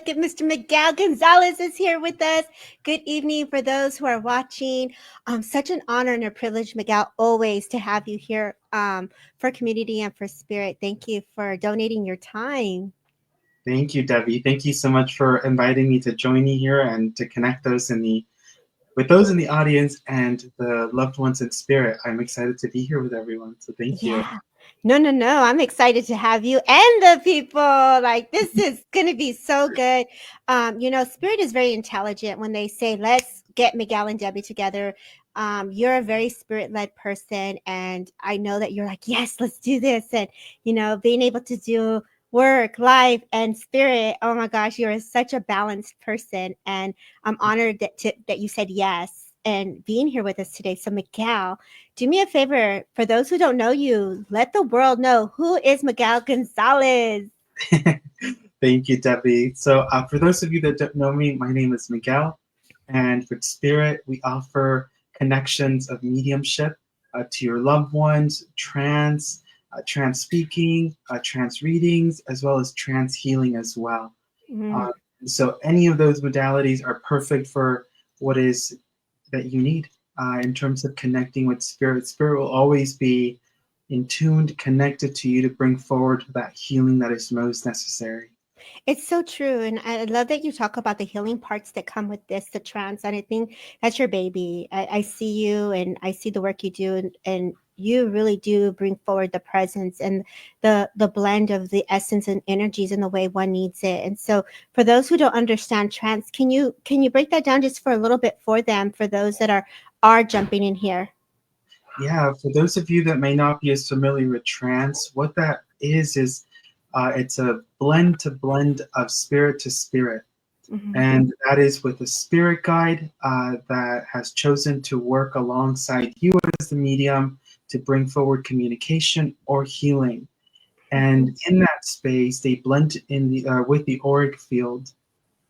Look at Mr. Miguel Gonzalez is here with us. Good evening for those who are watching. Such an honor and a privilege, Miguel, always to have you here for community and for spirit. Thank you for donating your time. Thank you, Debbie. Thank you so much for inviting me to join you here and to connect with those in the audience and the loved ones in spirit. I'm excited to be here with everyone. So thank you. Yeah. No. I'm excited to have you and the people. Like, this is going to be so good. Spirit is very intelligent when they say, let's get Miguel and Debbie together. You're a very spirit led person. And I know that you're like, yes, let's do this. And, being able to do work, life, and spirit. Oh my gosh, you're such a balanced person. And I'm honored that you said yes and being here with us today. So, Miguel, do me a favor. For those who don't know you, let the world know, who is Miguel Gonzalez? Thank you, Debbie. So for those of you that don't know me, my name is Miguel. And with Spirit, we offer connections of mediumship to your loved ones, trance speaking, trance readings, as well as trance healing as well. Mm. So any of those modalities are perfect for what is that you need in terms of connecting with spirit. Spirit will always be in tuned, connected to you to bring forward that healing that is most necessary. It's so true. And I love that you talk about the healing parts that come with this, the trance. And I think that's your baby. I see you and I see the work you do. And you really do bring forward the presence and the blend of the essence and energies in the way one needs it. And so for those who don't understand trance, can you break that down just for a little bit for them, for those that are jumping in here? Yeah, for those of you that may not be as familiar with trance, what that is it's a blend to blend of spirit to spirit. Mm-hmm. And that is with a spirit guide that has chosen to work alongside you as the medium to bring forward communication or healing. And in that space, they blend in with the auric field,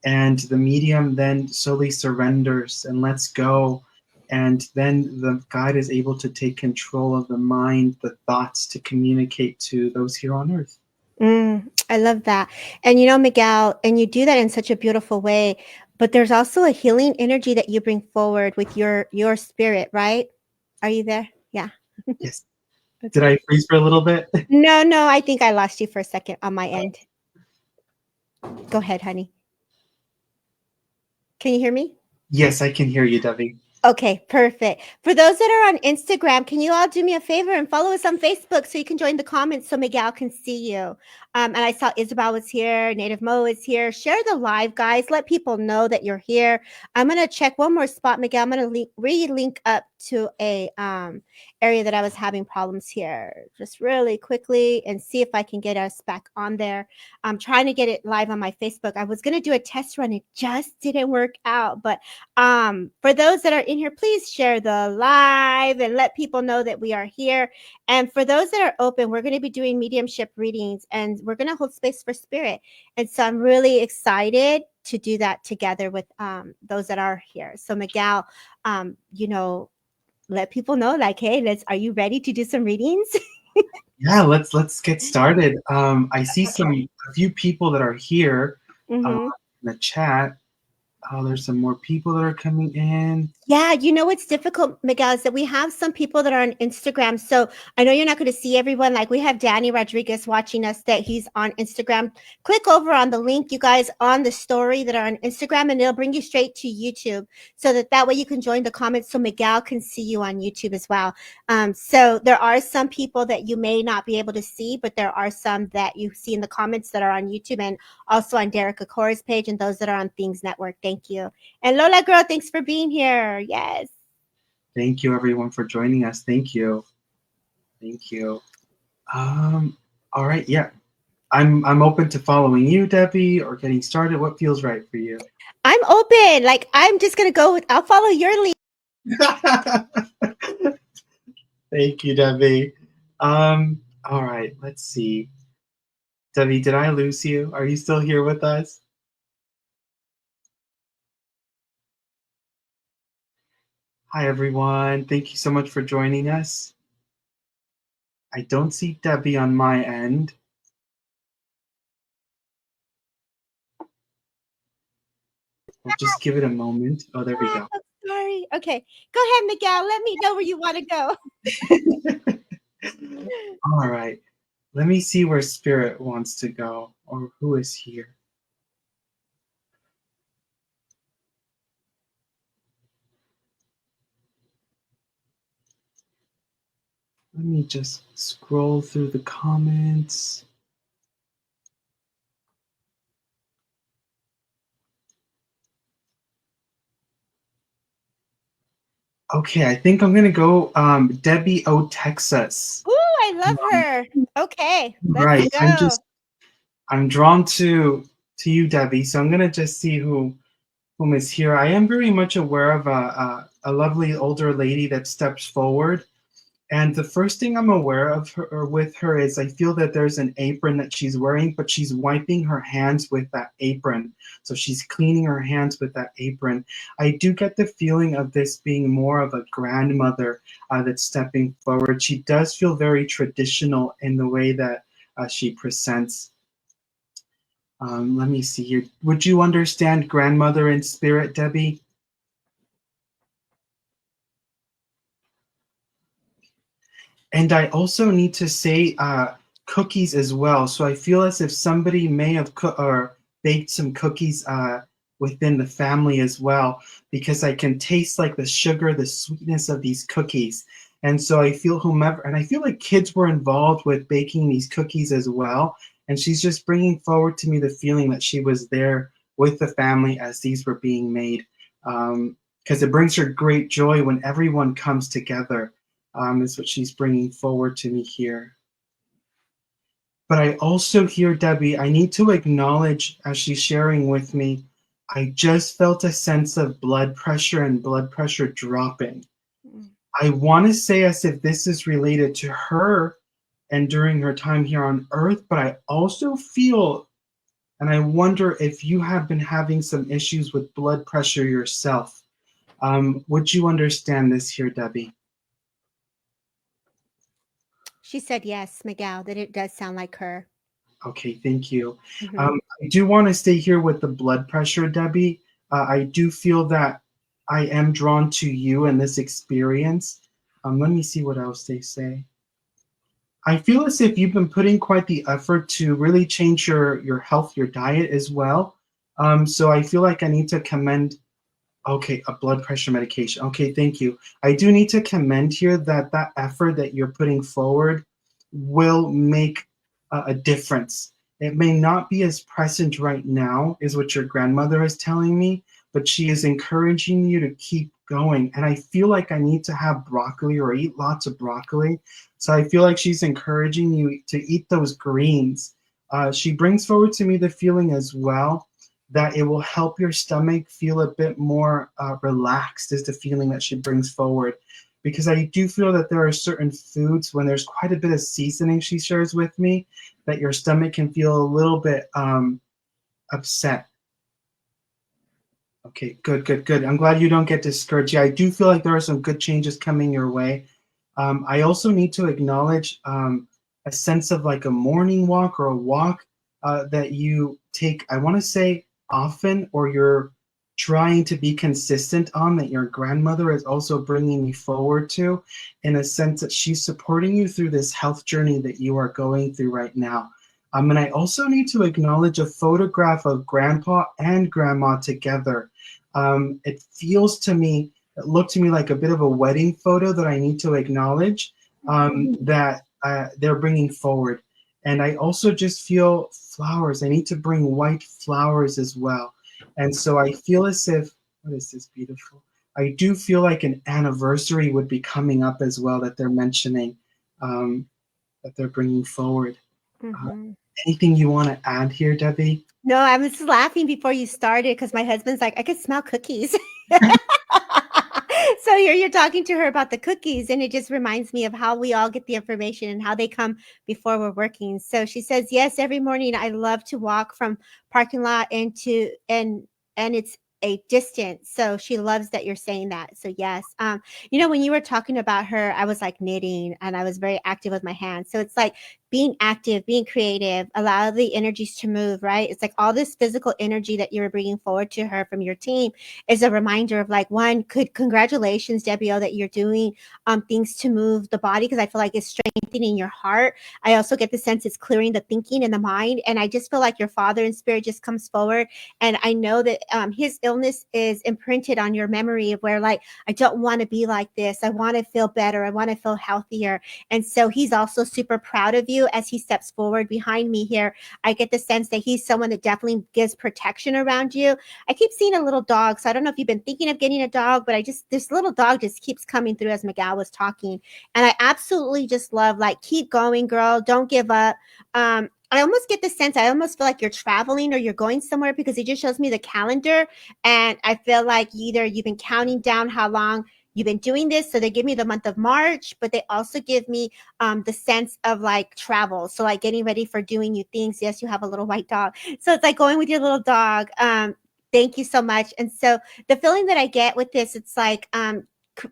and the medium then slowly surrenders and lets go. And then the guide is able to take control of the mind, the thoughts to communicate to those here on earth. I love that. And Miguel, and you do that in such a beautiful way, but there's also a healing energy that you bring forward with your spirit, right? Are you there? Yeah. Yes. Did Okay. I freeze for a little bit? No, I think I lost you for a second on my end. Go ahead, honey. Can you hear me? Yes, I can hear you, Debbie. Okay, perfect. For those that are on Instagram, can you all do me a favor and follow us on Facebook so you can join the comments so Miguel can see you? And I saw Isabel was here, Native Mo is here. Share the live, guys. Let people know that you're here. I'm gonna check one more spot, Miguel. I'm gonna re-link up to a area that I was having problems here, just really quickly, and see if I can get us back on there. I'm trying to get it live on my Facebook. I was gonna do a test run, it just didn't work out, but for those that are in here, please share the live and let people know that we are here. And for those that are open, we're going to be doing mediumship readings and we're going to hold space for spirit. And so I'm really excited to do that together with those that are here. So Miguel, let people know, like, hey, are you ready to do some readings? Yeah, let's get started. I see Okay. a few people that are here Mm-hmm. in the chat. Oh, there's some more people that are coming in. Yeah, what's difficult, Miguel, is that we have some people that are on Instagram. So I know you're not going to see everyone. Like we have Danny Rodriguez watching us, that he's on Instagram. Click over on the link, you guys, on the story that are on Instagram, and it'll bring you straight to YouTube, so that way you can join the comments so Miguel can see you on YouTube as well. So there are some people that you may not be able to see, but there are some that you see in the comments that are on YouTube and also on Derek Akora's page and those that are on Things Network. Thank you. And Lola girl, thanks for being here. Yes. Thank you, everyone, for joining us. Thank you. Thank you. All right, yeah. I'm open to following you, Debbie, or getting started. What feels right for you? I'm open. Like, I'm just going to go with, I'll follow your lead. Thank you, Debbie. All right, let's see. Debbie, did I lose you? Are you still here with us? Hi, everyone. Thank you so much for joining us. I don't see Debbie on my end. We'll just give it a moment. Oh, there we Oh, go. I'm sorry. Okay. Go ahead, Miguel. Let me know where you want to go. All right. Let me see where spirit wants to go or who is here. Let me just scroll through the comments. Okay, I think I'm gonna go Debbie O Texas. Ooh, I love her. Okay, let's Right. go. I'm drawn to you, Debbie. So I'm gonna just see whom is here. I am very much aware of a lovely older lady that steps forward. And the first thing I'm aware of her or with her is I feel that there's an apron that she's wearing, but she's wiping her hands with that apron. So she's cleaning her hands with that apron. I do get the feeling of this being more of a grandmother that's stepping forward. She does feel very traditional in the way that she presents. Let me see here. Would you understand grandmother in spirit, Debbie? And I also need to say cookies as well. So I feel as if somebody may have or baked some cookies within the family as well, because I can taste like the sugar, the sweetness of these cookies. And so I feel whomever, and I feel like kids were involved with baking these cookies as well. And she's just bringing forward to me the feeling that she was there with the family as these were being made. Because it brings her great joy when everyone comes together, is what she's bringing forward to me here. But I also hear, Debbie, I need to acknowledge as she's sharing with me, I just felt a sense of blood pressure and blood pressure dropping. Mm. I want to say as if this is related to her and during her time here on earth, but I also feel and I wonder if you have been having some issues with blood pressure yourself. Would you understand this here, Debbie? She said yes, Miguel, that it does sound like her. Okay, thank you. Hmm. I do want to stay here with the blood pressure, Debbie. I do feel that I am drawn to you and this experience. Let me see what else they say. I feel as if you've been putting quite the effort to really change your health, your diet as well. So I feel like I need to commend. Okay, a blood pressure medication. Okay, thank you. I do need to commend here that that effort that you're putting forward will make a difference. It may not be as present right now, is what your grandmother is telling me, but she is encouraging you to keep going. And I feel like I need to have broccoli or eat lots of broccoli. So I feel like she's encouraging you to eat those greens. She brings forward to me the feeling as well that it will help your stomach feel a bit more relaxed, is the feeling that she brings forward. Because I do feel that there are certain foods, when there's quite a bit of seasoning she shares with me, that your stomach can feel a little bit upset. Okay, good, good, good. I'm glad you don't get discouraged. Yeah, I do feel like there are some good changes coming your way. I also need to acknowledge a sense of like a morning walk or a walk that you take, I want to say often, or you're trying to be consistent on, that your grandmother is also bringing me forward to, in a sense that she's supporting you through this health journey that you are going through right now. And I also need to acknowledge a photograph of grandpa and grandma together. It feels to me, it looked to me like a bit of a wedding photo that I need to acknowledge, that they're bringing forward. And I also just feel flowers. I need to bring white flowers as well. And so I feel as if, what is this beautiful? I do feel like an anniversary would be coming up as well that they're mentioning, that they're bringing forward. Uh, Hmm. Anything you want to add here, Debbie? No, I was laughing before you started because my husband's like, I could smell cookies. So here you're talking to her about the cookies, and it just reminds me of how we all get the information and how they come before we're working. So she says, yes, every morning I love to walk from parking lot into and it's a distance. So she loves that you're saying that. So yes. When you were talking about her, I was like knitting and I was very active with my hands. So it's like being active, being creative, allow the energies to move, right? It's like all this physical energy that you're bringing forward to her from your team is a reminder of like, one, could congratulations, Debbie O, that you're doing things to move the body, because I feel like it's strengthening your heart. I also get the sense it's clearing the thinking and the mind. And I just feel like your father in spirit just comes forward. And I know that his illness is imprinted on your memory of where, like, I don't want to be like this. I want to feel better. I want to feel healthier. And so he's also super proud of you as he steps forward behind me here. I get the sense that he's someone that definitely gives protection around you. I keep seeing a little dog. So I don't know if you've been thinking of getting a dog, but this little dog just keeps coming through as Miguel was talking. And I absolutely just love, like, keep going, girl. Don't give up. I almost get the sense, I almost feel like you're traveling or you're going somewhere, because it just shows me the calendar. And I feel like either you've been counting down how long you've been doing this. So they give me the month of March, but they also give me the sense of like travel. So like getting ready for doing new things. Yes, you have a little white dog. So it's like going with your little dog. Thank you so much. And so the feeling that I get with this, it's like,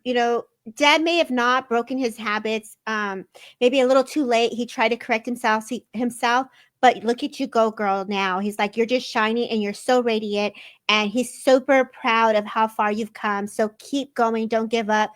you know, Dad may have not broken his habits. Maybe a little too late. He tried to correct himself, but look at you go, girl. Now he's like, you're just shining and you're so radiant, and he's super proud of how far you've come. So keep going, don't give up.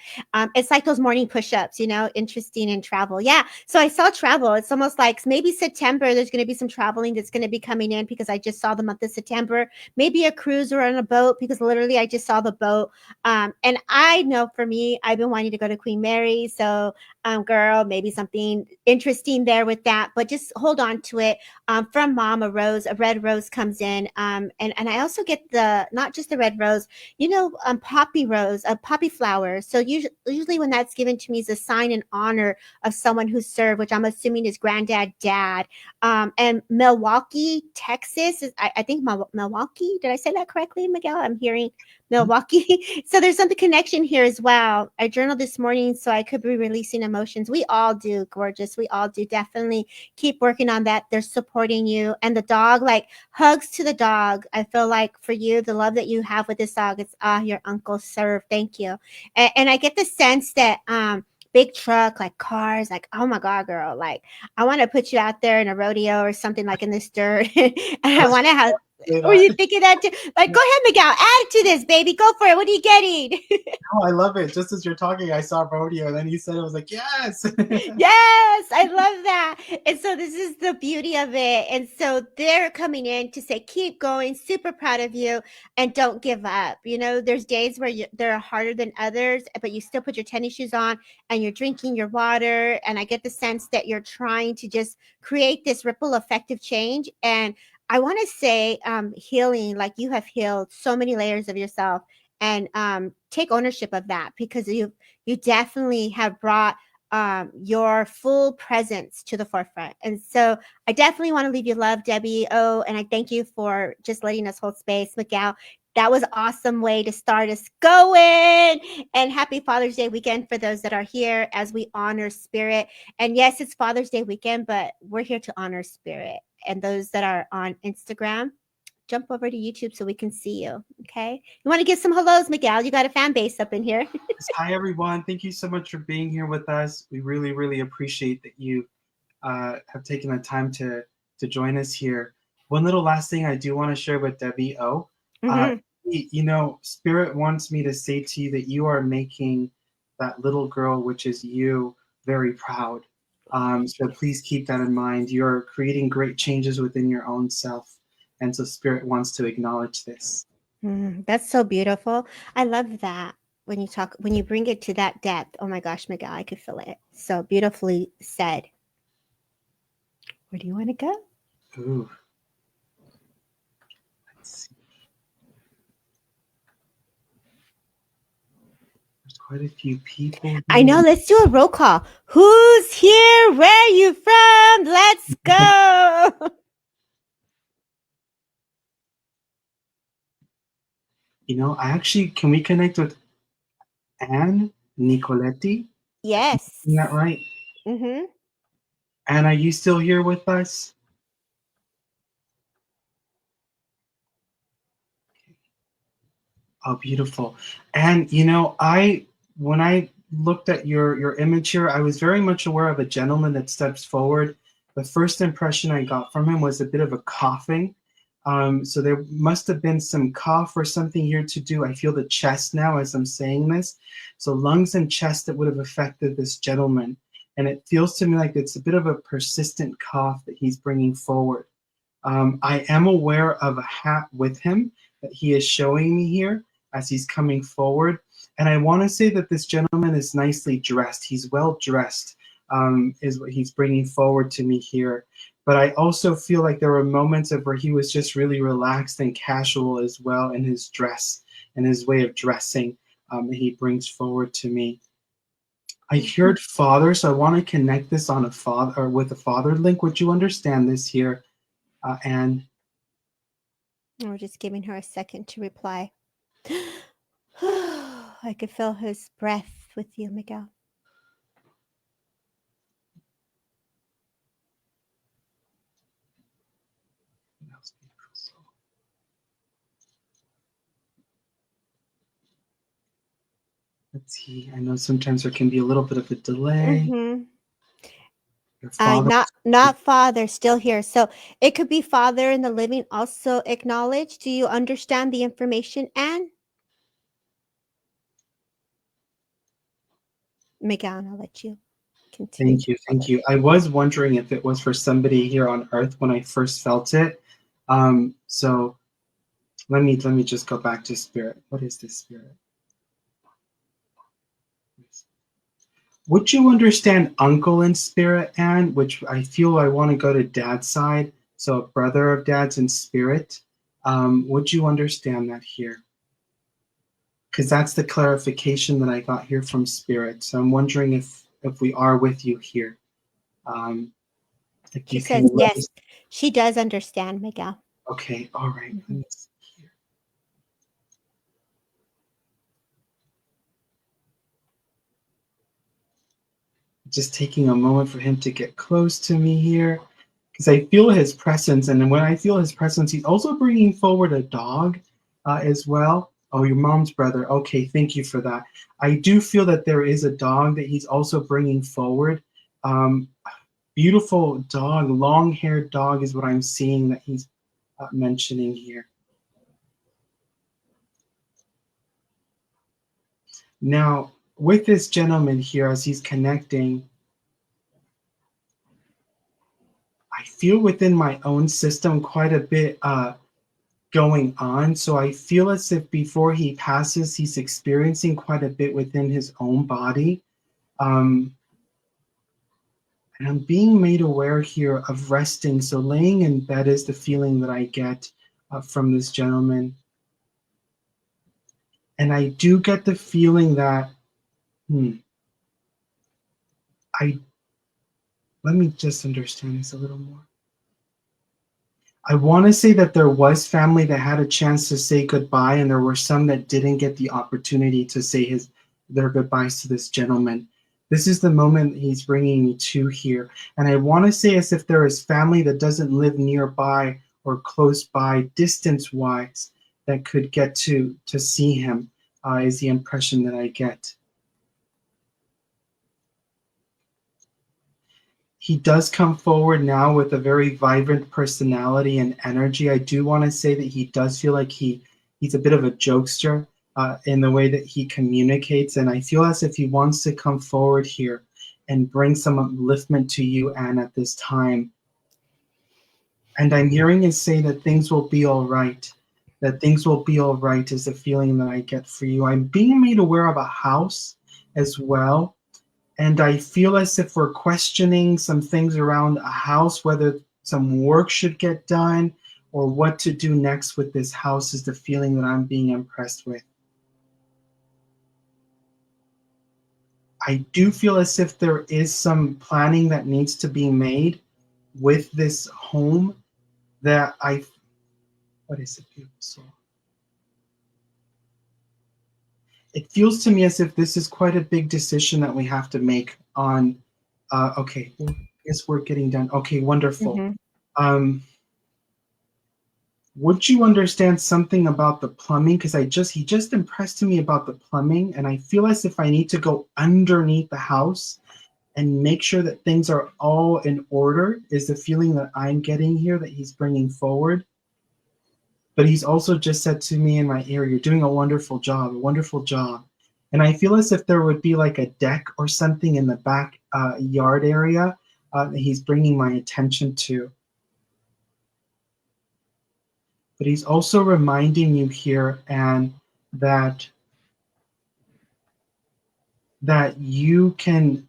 It's like those morning push-ups, you know, interesting in travel. Yeah, so I saw travel. It's almost like maybe September there's going to be some traveling that's going to be coming in, because I just saw the month of September. Maybe a cruise or on a boat, because literally I just saw the boat. And I know for me, I've been wanting to go to Queen Mary. So girl, maybe something interesting there with that, but just hold on to it. From Mom, a red rose comes in. And I also get not just the red rose, you know, poppy rose, poppy flower. So usually when that's given to me is a sign and honor of someone who served, which I'm assuming is granddad, dad. And Milwaukee, Texas, I think Milwaukee. Did I say that correctly, Miguel? I'm hearing Milwaukee. So there's some connection here as well. I journaled this morning, so I could be releasing emotions. We all do, gorgeous. We all do. Definitely keep working on that. They're supporting you. And the dog, like, hugs to the dog. I feel like for you, the love that you have with this dog, it's your uncle served. Thank you. And I get the sense that big truck, like cars, like, oh my God, girl, like I want to put you out there in a rodeo or something, like in this dirt. And I want to have, were you thinking that too? Like, go ahead, Miguel, add to this, baby. Go for it. What are you getting? No, I love it. Just as you're talking, I saw rodeo, and then you said it, was like, yes. Yes, I love that. And so this is the beauty of it. And so they're coming in to say, keep going, super proud of you, and don't give up. You know, there's days where they're harder than others, but you still put your tennis shoes on and you're drinking your water. And I get the sense that you're trying to just create this ripple effect of change. And I want to say healing, like you have healed so many layers of yourself, and take ownership of that, because you definitely have brought your full presence to the forefront. And so I definitely want to leave you love, Debbie. Oh, and I thank you for just letting us hold space, Miguel. That was an awesome way to start us going. And happy Father's Day weekend for those that are here as we honor spirit. And yes, it's Father's Day weekend, but we're here to honor spirit. And those that are on Instagram, jump over to YouTube so we can see you. Okay. You want to give some hellos, Miguel? You got a fan base up in here. Hi, everyone. Thank you so much for being here with us. We really, really appreciate that you have taken the time to join us here. One little last thing I do want to share with Debbie O. Uh, Mm-hmm. you know, Spirit wants me to say to you that you are making that little girl, which is you, very proud. So please keep that in mind. You're creating great changes within your own self. And so Spirit wants to acknowledge this. That's so beautiful. I love that when you bring it to that depth. Oh my gosh, Miguel, I could feel it. So beautifully said. Where do you want to go? Ooh, let's see. There's quite a few people I here. know. Let's do a roll call. Who's here? Where are you from? Let's go. You know, I actually, can we connect with Anne Nicoletti? Yes. Isn't that right? Mm-hmm. Anne, are you still here with us? Oh, beautiful. And you know, when I looked at your image here, I was very much aware of a gentleman that steps forward, the first impression I got from him was a bit of a coughing. So there must have been some cough or something here to do. I feel the chest now as I'm saying this. So lungs and chest that would have affected this gentleman. And it feels to me like it's a bit of a persistent cough that he's bringing forward. I am aware of a hat with him that he is showing me here as he's coming forward. And I want to say that this gentleman is nicely dressed. He's well dressed, is what he's bringing forward to me here. But I also feel like there were moments of where he was just really relaxed and casual as well in his dress and his way of dressing that he brings forward to me. I heard father, so I want to connect this on a father or with a father link. Would you understand this here, Anne? We're just giving her a second to reply. I could feel his breath with you, Miguel. Let's see. I know sometimes there can be a little bit of a delay. Mm-hmm. Your father. Not father, still here. So it could be father in the living also acknowledged. Do you understand the information, Anne? Miguel, I'll let you continue. Thank you, thank you. I was wondering if it was for somebody here on Earth when I first felt it. So let me just go back to spirit. What is this spirit? Would you understand uncle in spirit, Anne? Which I feel I want to go to dad's side, so a brother of dad's in spirit. Would you understand that here? Because that's the clarification that I got here from spirit. So I'm wondering if we are with you here. If She you says can let yes. us. She does understand, Miguel. Okay, all right. Mhm. Let me see here. Just taking a moment for him to get close to me here, because I feel his presence, and when I feel his presence, he's also bringing forward a dog as well. Oh, your mom's brother. Okay, thank you for that. I do feel that there is a dog that he's also bringing forward. Beautiful dog, long-haired dog is what I'm seeing that he's mentioning here. Now, with this gentleman here, as he's connecting, I feel within my own system quite a bit going on. So I feel as if before he passes, he's experiencing quite a bit within his own body. And I'm being made aware here of resting. So laying in bed is the feeling that I get from this gentleman. And I do get the feeling that, let me just understand this a little more. I want to say that there was family that had a chance to say goodbye, and there were some that didn't get the opportunity to say their goodbyes to this gentleman. This is the moment he's bringing me to here. And I want to say as if there is family that doesn't live nearby or close by, distance-wise, that could get to see him, is the impression that I get. He does come forward now with a very vibrant personality and energy. I do want to say that he does feel like he's a bit of a jokester in the way that he communicates, and I feel as if he wants to come forward here and bring some upliftment to you, Anne, at this time. And I'm hearing him say that things will be all right. That things will be all right is the feeling that I get for you. I'm being made aware of a house as well. And I feel as if we're questioning some things around a house, whether some work should get done or what to do next with this house is the feeling that I'm being impressed with. I do feel as if there is some planning that needs to be made with this home that what is it, beautiful soul? It feels to me as if this is quite a big decision that we have to make on, okay, well, I guess we're getting done. Okay, wonderful. Mm-hmm. Would you understand something about the plumbing? Because he just impressed me about the plumbing, and I feel as if I need to go underneath the house and make sure that things are all in order, is the feeling that I'm getting here that he's bringing forward. But he's also just said to me in my ear, "You're doing a wonderful job, a wonderful job." And I feel as if there would be like a deck or something in the back yard area that he's bringing my attention to. But he's also reminding you here, and that you can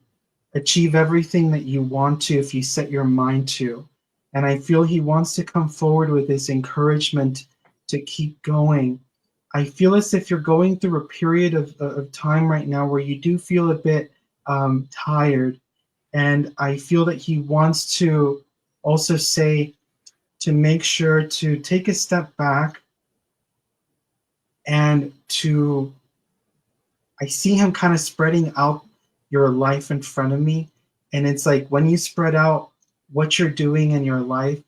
achieve everything that you want to if you set your mind to. And I feel he wants to come forward with this encouragement to keep going. I feel as if you're going through a period of time right now where you do feel a bit tired. And I feel that he wants to also say to make sure to take a step back and to, I see him kind of spreading out your life in front of me. And it's like when you spread out what you're doing in your life,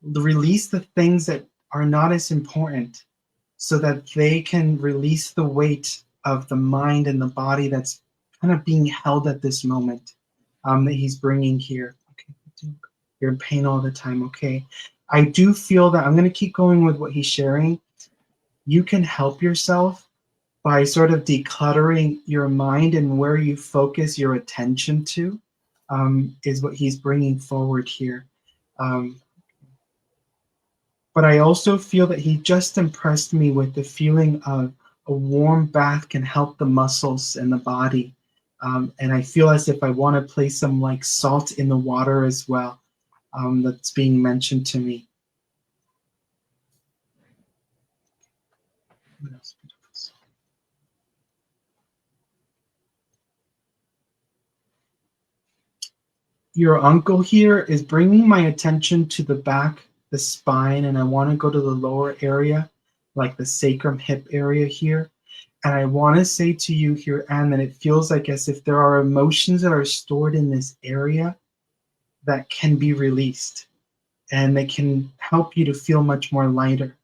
release the things that are not as important so that they can release the weight of the mind and the body that's kind of being held at this moment, that he's bringing here. Okay, you're in pain all the time. Okay. I do feel that I'm going to keep going with what he's sharing. You can help yourself by sort of decluttering your mind, and where you focus your attention to is what he's bringing forward here. Um, but I also feel that he just impressed me with the feeling of a warm bath can help the muscles and the body. And I feel as if I want to place some like salt in the water as well, that's being mentioned to me. What else? Your uncle here is bringing my attention to the back, the spine, and I want to go to the lower area, like the sacrum hip area here. And I want to say to you here, Anne, that it feels like as if there are emotions that are stored in this area that can be released, and they can help you to feel much more lighter.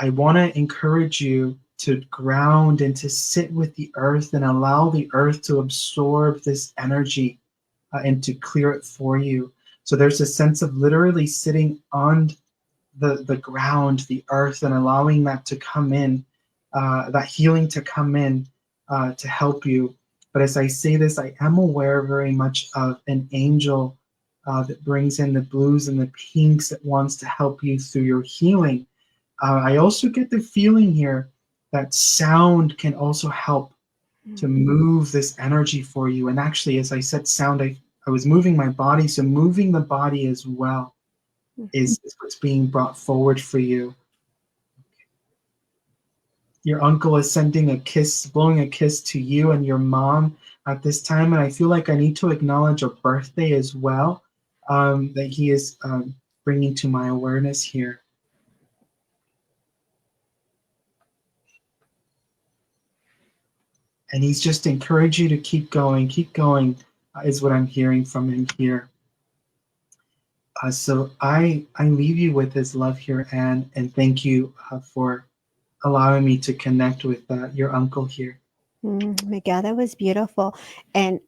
I want to encourage you to ground and to sit with the earth and allow the earth to absorb this energy and to clear it for you. So there's a sense of literally sitting on the ground, the earth, and allowing that to come in, that healing to come in to help you. But as I say this, I am aware very much of an angel that brings in the blues and the pinks that wants to help you through your healing. I also get the feeling here that sound can also help to move this energy for you. And actually, as I said, sound, I was moving my body, so moving the body as well is what's being brought forward for you. Your uncle is sending a kiss, blowing a kiss to you and your mom at this time, and I feel like I need to acknowledge a birthday as well, that he is bringing to my awareness here. And he's just encouraged you to keep going, is what I'm hearing from him here. So I leave you with his love here, Anne, and thank you for allowing me to connect with your uncle here. Miguel, that was beautiful. And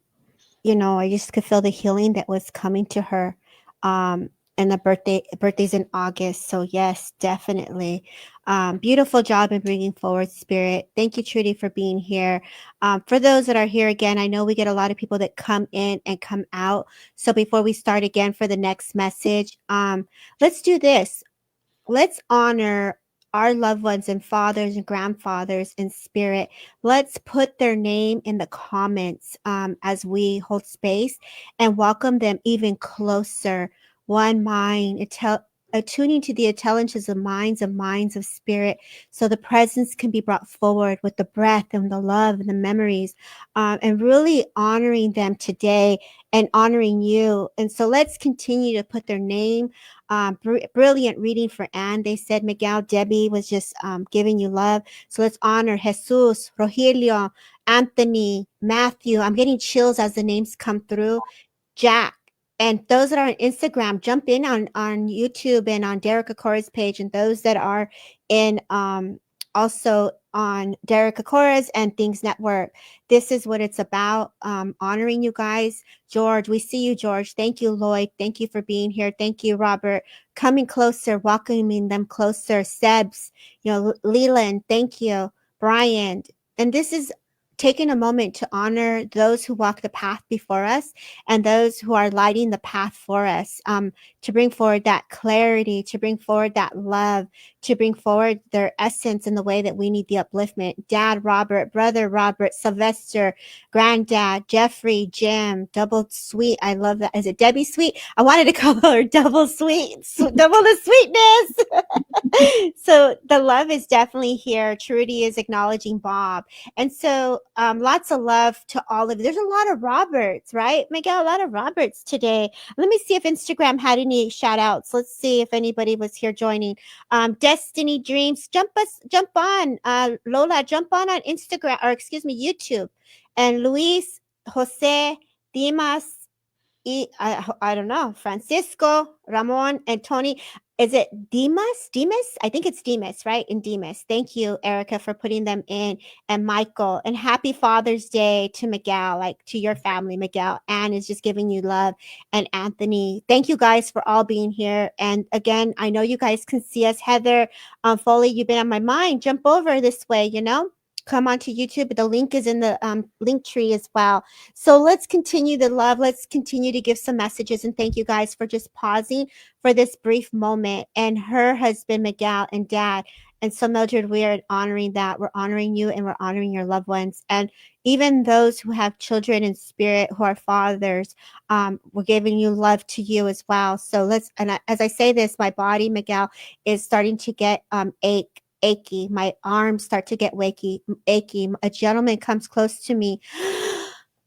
I just could feel the healing that was coming to her. Um, and the birthday's in August. So yes, definitely. Beautiful job in bringing forward spirit. Thank you, Trudy, for being here. For those that are here again, I know we get a lot of people that come in and come out. So before we start again for the next message, let's do this. Let's honor our loved ones and fathers and grandfathers in spirit. Let's put their name in the comments as we hold space and welcome them even closer. One mind, attuning to the intelligence of minds of spirit, so the presence can be brought forward with the breath and the love and the memories, and really honoring them today and honoring you. And so let's continue to put their name. Brilliant reading for Anne. They said, Miguel, Debbie was just giving you love. So let's honor Jesus, Rogelio, Anthony, Matthew. I'm getting chills as the names come through. Jack. And those that are on Instagram, jump in on YouTube and on Derek Akora's page. And those that are in also on Derek Akora's and Things Network. This is what it's about, honoring you guys. George, we see you, George. Thank you, Lloyd. Thank you for being here. Thank you, Robert. Coming closer, welcoming them closer. Sebs, Leland, thank you. Brian. And this is taking a moment to honor those who walk the path before us and those who are lighting the path for us, to bring forward that clarity, to bring forward that love, to bring forward their essence in the way that we need the upliftment. Dad Robert, Brother Robert, Sylvester, Granddad, Jeffrey, Jim, Double Sweet. I love that. Is it Debbie Sweet? I wanted to call her Double Sweet, double the sweetness. So the love is definitely here. Trudy is acknowledging Bob. And so lots of love to all of you. There's a lot of Roberts, right? Miguel, a lot of Roberts today. Let me see if Instagram had any shout outs. Let's see if anybody was here joining. Destiny Dreams, jump on. Lola, jump on Instagram, or excuse me, YouTube. And Luis, Jose, Dimas, I don't know, Francisco, Ramon, and Tony. Is it Dimas? Demas? I think it's Demas, right? In Demas. Thank you, Erica, for putting them in. And Michael. And happy Father's Day to Miguel, like to your family, Miguel. Anne is just giving you love. And Anthony. Thank you guys for all being here. And again, I know you guys can see us. Heather, Foley, you've been on my mind. Jump over this way, come onto YouTube. The link is in the link tree as well. So let's continue the love. Let's continue to give some messages. And thank you guys for just pausing for this brief moment. And her husband, Miguel, and dad. And so, Mildred, we are honoring that. We're honoring you and we're honoring your loved ones. And even those who have children in spirit, who are fathers, we're giving you love to you as well. So as I say this, my body, Miguel, is starting to get achy. My arms start to get achy. A gentleman comes close to me.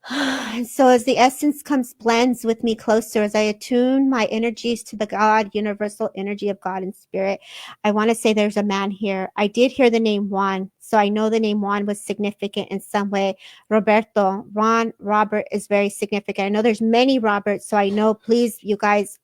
And so as the essence blends with me closer, as I attune my energies to the God, universal energy of God and spirit, I want to say there's a man here. I did hear the name Juan, so I know the name Juan was significant in some way. Roberto, Robert is very significant. I know there's many Roberts, so I know, please, you guys,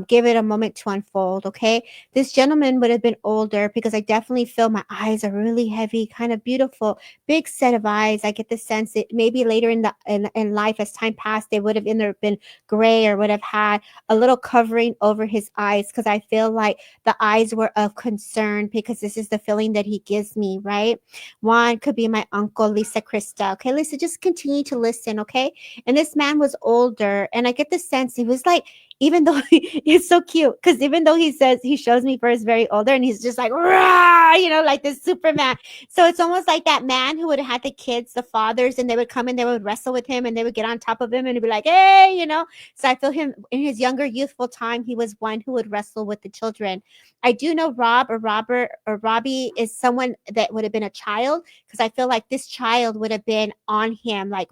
give it a moment to unfold, okay? This gentleman would have been older because I definitely feel my eyes are really heavy, kind of beautiful, big set of eyes. I get the sense that maybe later in life, as time passed, they would have either been gray or would have had a little covering over his eyes, because I feel like the eyes were of concern, because this is the feeling that he gives me, right? One could be my uncle, Lisa Krista. Okay, Lisa, just continue to listen, okay? And this man was older, and I get the sense he was like, even though it's so cute, because even though he shows me first very older, and he's just like, rah, like this Superman. So it's almost like that man who would have had the kids, the fathers, and they would come and they would wrestle with him and they would get on top of him and be like, hey. So I feel him in his younger youthful time, he was one who would wrestle with the children. I do know Rob or Robert or Robbie is someone that would have been a child, because I feel like this child would have been on him, like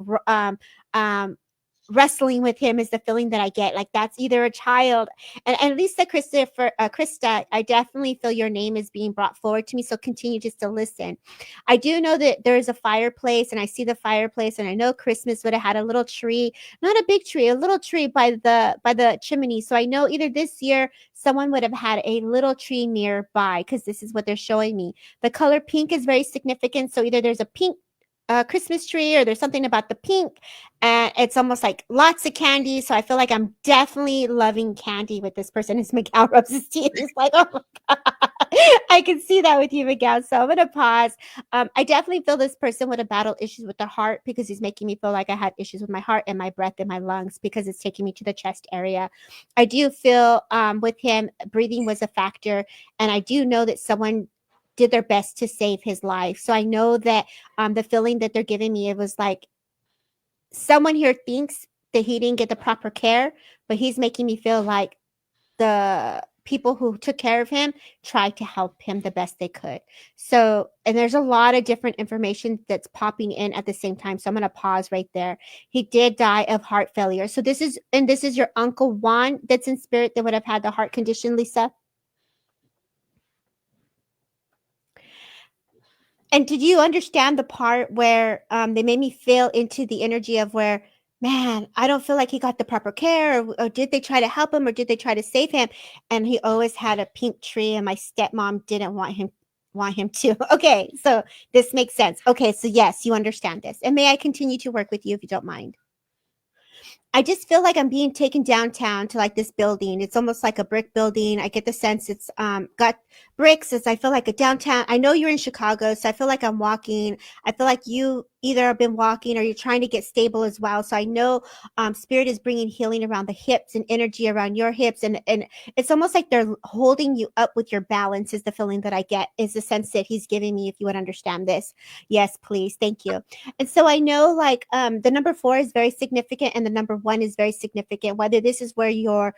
wrestling with him is the feeling that I get. Like that's either a child, and at least the Krista, I definitely feel your name is being brought forward to me. So continue just to listen. I do know that there is a fireplace, and I see the fireplace, and I know Christmas would have had a little tree, not a big tree, a little tree by the chimney. So I know either this year someone would have had a little tree nearby, because this is what they're showing me. The color pink is very significant. So either there's a pink Christmas tree, or there's something about the pink, and it's almost like lots of candy. So I feel like I'm definitely loving candy with this person. As Miguel rubs his teeth, he's like, oh my God. I can see that with you, Miguel. So I'm gonna pause. I definitely feel this person would have battled issues with the heart, because he's making me feel like I had issues with my heart and my breath and my lungs, because it's taking me to the chest area. I do feel with him, breathing was a factor, and I do know that someone did their best to save his life. So I know that the feeling that they're giving me, it was like someone here thinks that he didn't get the proper care, but he's making me feel like the people who took care of him tried to help him the best they could. So, and there's a lot of different information that's popping in at the same time. So I'm going to pause right there. He did die of heart failure. So this is your uncle Juan that's in spirit that would have had the heart condition, Lisa. And did you understand the part where they made me feel into the energy of where, man, I don't feel like he got the proper care, or did they try to help him, or did they try to save him? And he always had a pink tree, and my stepmom didn't want him want him to. Okay, so this makes sense. Okay, so yes, you understand this. And may I continue to work with you if you don't mind? I just feel like I'm being taken downtown to like this building. It's almost like a brick building. I get the sense it's got bricks. As I feel like a downtown. I know you're in Chicago, so I feel like I'm walking. I feel like you either have been walking or you're trying to get stable as well. So I know spirit is bringing healing around the hips and energy around your hips, and it's almost like they're holding you up with your balance. Is the feeling that I get? Is the sense that he's giving me? If you would understand this, yes, please, thank you. And so I know like the number 4 is very significant and the number 1 is very significant. Whether this is where you're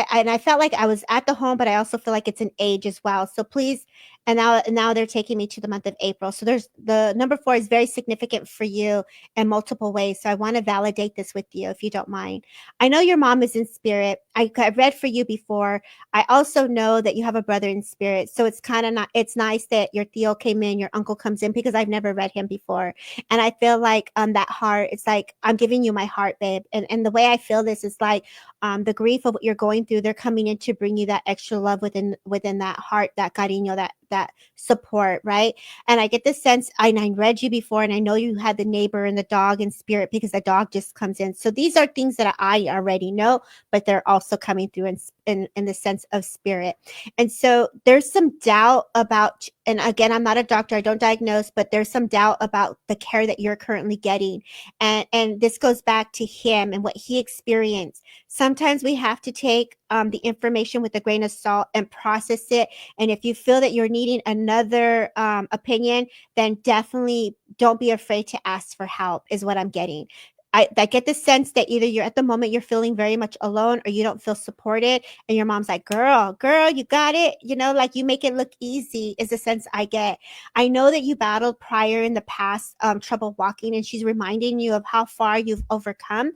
and I felt like I was at the home, but I also feel like it's an age as well. So please, and now they're taking me to the month of April. So there's the number 4 is very significant for you in multiple ways. So I want to validate this with you, if you don't mind. I know your mom is in spirit. I read for you before. I also know that you have a brother in spirit. So it's kind of not. It's nice that your Theo came in, your uncle comes in because I've never read him before, and I feel like that heart. It's like I'm giving you my heart, babe. And the way I feel this is like the grief of what you're going through, they're coming in to bring you that extra love within that heart, that cariño, that support, right? And I get this sense, and I read you before, and I know you had the neighbor and the dog in spirit because the dog just comes in. So these are things that I already know, but they're also coming through in the sense of spirit. And so there's some doubt about, and again, I'm not a doctor, I don't diagnose, but there's some doubt about the care that you're currently getting. And this goes back to him and what he experienced. Sometimes we have to take the information with a grain of salt and process it. And if you feel that you're needing another opinion, then definitely don't be afraid to ask for help, is what I'm getting. I get the sense that either you're at the moment you're feeling very much alone or you don't feel supported, and your mom's like, girl, you got it, like you make it look easy, is the sense I get. I know that you battled prior in the past trouble walking, and she's reminding you of how far you've overcome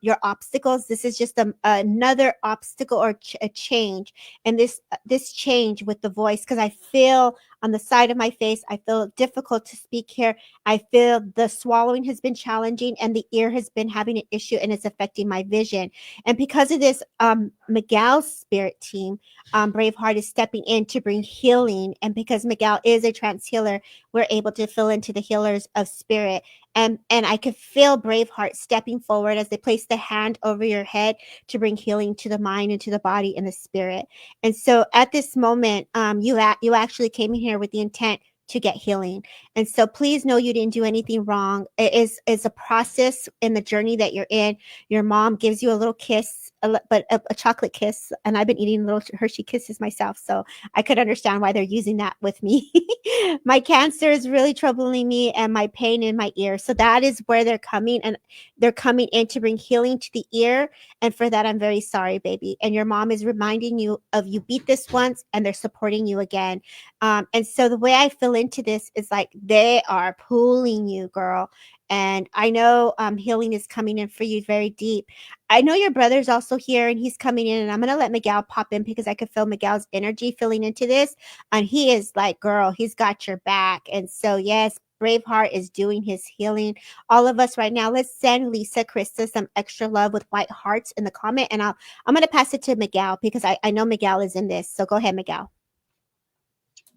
your obstacles. This is just another obstacle or a change, and this change with the voice, because I feel on the side of my face, I feel difficult to speak here. I feel the swallowing has been challenging and the ear has been having an issue and it's affecting my vision. And because of this, Miguel's spirit team, Braveheart, is stepping in to bring healing. And because Miguel is a trance healer, we're able to fill into the healers of spirit. And I could feel Braveheart stepping forward as they place the hand over your head to bring healing to the mind and to the body and the spirit. And so at this moment, you actually came in here with the intent to get healing. And so please know you didn't do anything wrong. It is a process in the journey that you're in. Your mom gives you a little kiss, but a chocolate kiss. And I've been eating little Hershey kisses myself. So I could understand why they're using that with me. My cancer is really troubling me and my pain in my ear. So that is where they're coming, and they're coming in to bring healing to the ear. And for that, I'm very sorry, baby. And your mom is reminding you of you beat this once and they're supporting you again. And so the way I feel into this is like they are pulling you, girl. And I know healing is coming in for you very deep. I know your brother's also here and he's coming in, and I'm going to let Miguel pop in because I could feel Miguel's energy filling into this. And he is like, girl, he's got your back. And so, yes, Braveheart is doing his healing. All of us right now, let's send Lisa Krista some extra love with white hearts in the comment. And I'm going to pass it to Miguel because I know Miguel is in this. So go ahead, Miguel.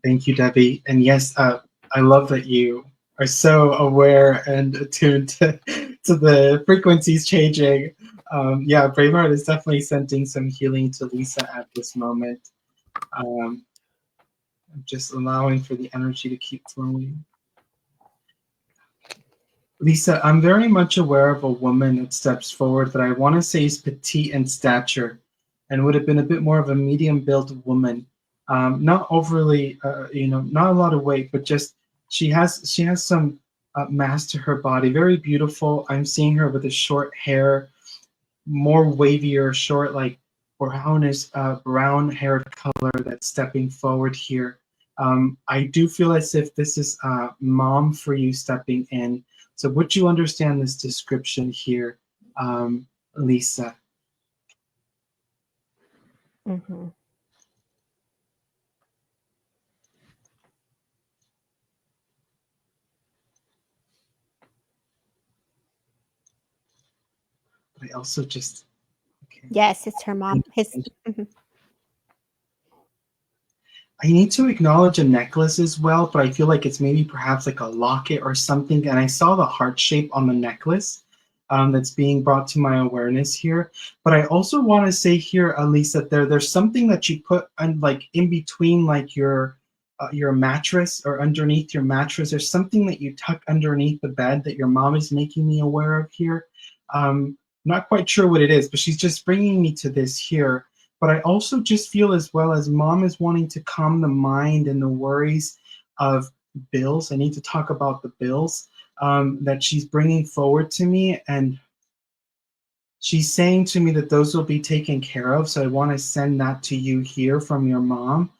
Thank you, Debbie. And yes, I love that you are so aware and attuned to the frequencies changing. Yeah, Braveheart is definitely sending some healing to Lisa at this moment. Um, just allowing for the energy to keep flowing. Lisa, I'm very much aware of a woman that steps forward that I want to say is petite in stature and would have been a bit more of a medium built woman. Not overly, not a lot of weight, but just she has some mass to her body. Very beautiful. I'm seeing her with a short hair, more wavier, short, like brownish, brown haired color that's stepping forward here. I do feel as if this is mom for you stepping in. So would you understand this description here, Lisa? Mm-hmm. But I also just, okay. Yes, it's her mom. Thank His. you. Mhm. I need to acknowledge a necklace as well, but I feel like it's maybe perhaps like a locket or something. And I saw the heart shape on the necklace that's being brought to my awareness here. But I also want to say here, Elise, that there's something that you put on, like in between, like your mattress or underneath your mattress. There's something that you tuck underneath the bed that your mom is making me aware of here. Not quite sure what it is, but she's just bringing me to this here. But I also just feel as well as mom is wanting to calm the mind and the worries of bills. I need to talk about the bills that she's bringing forward to me. And she's saying to me that those will be taken care of. So I want to send that to you here from your mom.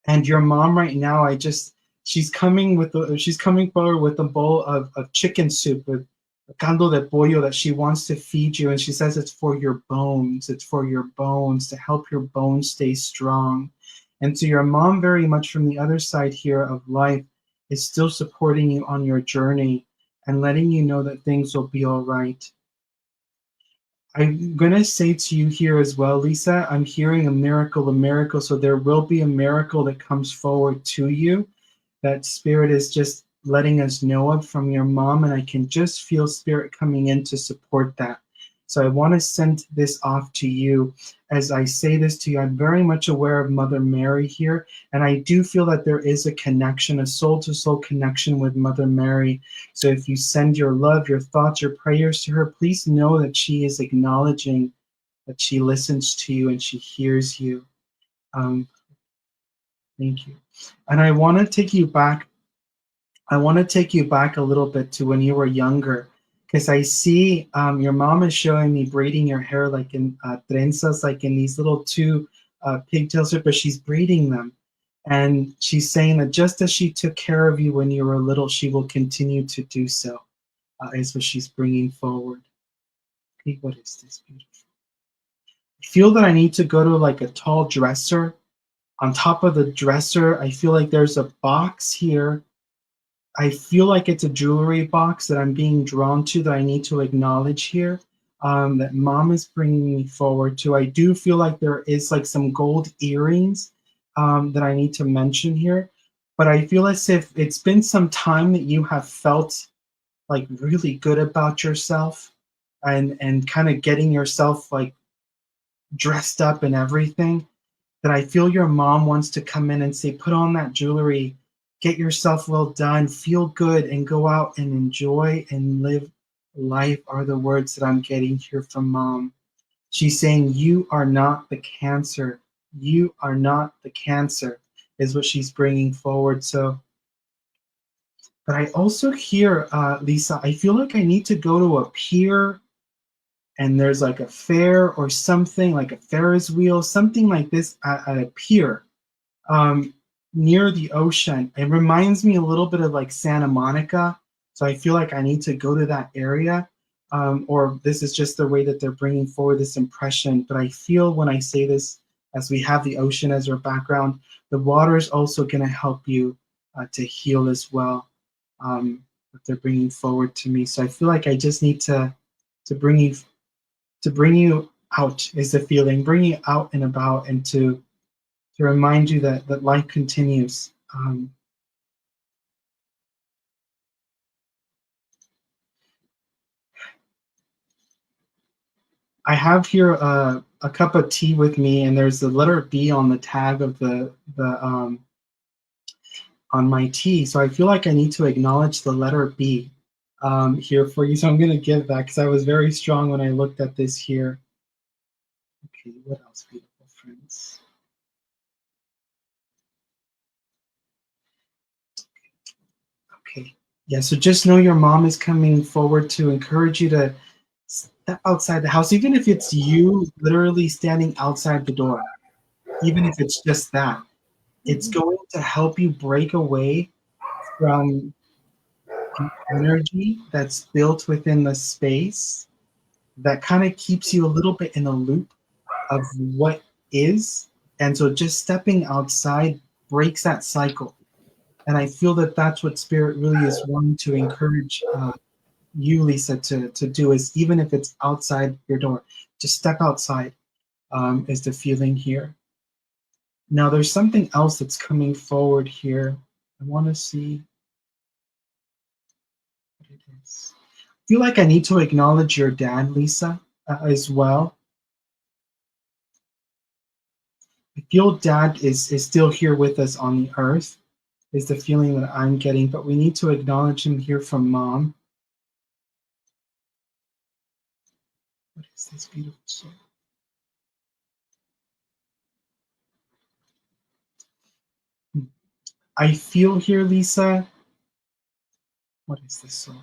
And your mom right now, she's coming forward with a bowl of chicken soup with caldo de pollo that she wants to feed you. And she says it's for your bones. It's for your bones to help your bones stay strong. And so your mom, very much from the other side here of life, is still supporting you on your journey and letting you know that things will be all right. I'm going to say to you here as well, Lisa, I'm hearing a miracle, a miracle. So there will be a miracle that comes forward to you that spirit is just letting us know of from your mom. And I can just feel spirit coming in to support that. So I want to send this off to you. As I say this to you, I'm very much aware of Mother Mary here. And I do feel that there is a connection, a soul to soul connection with Mother Mary. So if you send your love, your thoughts, your prayers to her, please know that she is acknowledging that she listens to you and she hears you. Um, thank you. And I want to take you back. I want to take you back a little bit to when you were younger, because I see your mom is showing me braiding your hair like in trenzas, like in these little two pigtails, but she's braiding them. And she's saying that just as she took care of you when you were little, she will continue to do so, is what she's bringing forward. Okay, what is this? Beautiful. I feel that I need to go to like a tall dresser. On top of the dresser, I feel like there's a box here. I feel like it's a jewelry box that I'm being drawn to that I need to acknowledge here. That mom is bringing me forward to. I do feel like there is like some gold earrings that I need to mention here. But I feel as if it's been some time that you have felt like really good about yourself and kind of getting yourself like dressed up and everything, that I feel your mom wants to come in and say, put on that jewelry, get yourself well done, feel good, and go out and enjoy and live life, are the words that I'm getting here from mom. She's saying, you are not the cancer. You are not the cancer, is what she's bringing forward. So, but I also hear, Lisa, I feel like I need to go to a pier and there's like a fair or something, like a Ferris wheel, something like this at a pier um, near the ocean. It reminds me a little bit of like Santa Monica. So I feel like I need to go to that area. Or this is just the way that they're bringing forward this impression. But I feel when I say this, as we have the ocean as our background, the water is also going to help you to heal as well. That they're bringing forward to me. So I feel like I just need to bring you out is the feeling, bring you out and about, and to remind you that life continues. I have here a cup of tea with me, and there's the letter B on the tag of the on my tea. So I feel like I need to acknowledge the letter B here for you. So I'm going to give that because I was very strong when I looked at this here. Okay, what else, beautiful friends? Okay. Yeah, so just know your mom is coming forward to encourage you to step outside the house, even if it's you literally standing outside the door, even if it's just that. It's Mhm. going to help you break away from the energy that's built within the space that kind of keeps you a little bit in a loop of what is. And so just stepping outside breaks that cycle. And I feel that that's what Spirit really is wanting to encourage you, Lisa, to do, is even if it's outside your door, just step outside, is the feeling here. Now, there's something else that's coming forward here. I want to see what it is. I feel like I need to acknowledge your dad, Lisa, as well. I feel dad is still here with us on the earth, is the feeling that I'm getting, but we need to acknowledge him here from mom. What is this beautiful soul? I feel here, Lisa. What is this soul?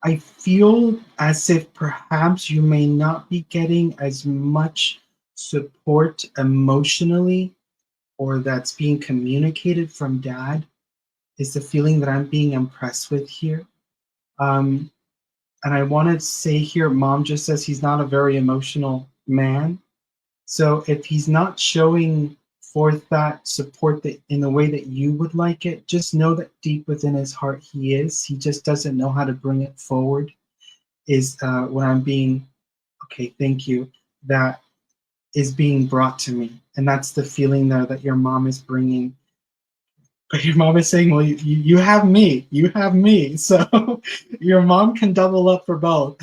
I feel as if perhaps you may not be getting as much support emotionally or that's being communicated from dad, is the feeling that I'm being impressed with here. Um, and I want to say here, mom just says he's not a very emotional man. So if he's not showing forth that support that in the way that you would like it, just know that deep within his heart he is. He just doesn't know how to bring it forward. Is what I'm being okay. Thank you. That is being brought to me, and that's the feeling there that your mom is bringing. But your mom is saying, well, you have me. You have me. So your mom can double up for both.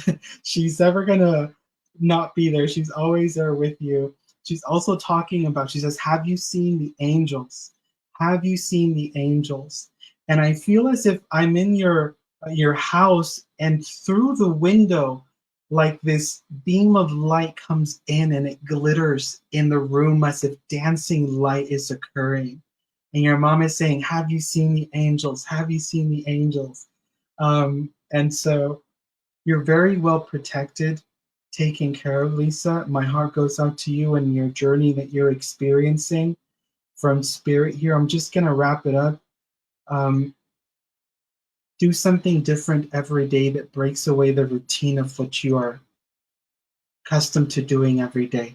She's never going to not be there. She's always there with you. She's also talking about, she says, have you seen the angels? Have you seen the angels? And I feel as if I'm in your house, and through the window, like this beam of light comes in and it glitters in the room as if dancing light is occurring, and your mom is saying, have you seen the angels? Have you seen the angels? And so you're very well protected, taken care of, Lisa. My heart goes out to you and your journey that you're experiencing from spirit here. I'm just going to wrap it up. Um, do something different every day that breaks away the routine of what you are accustomed to doing every day.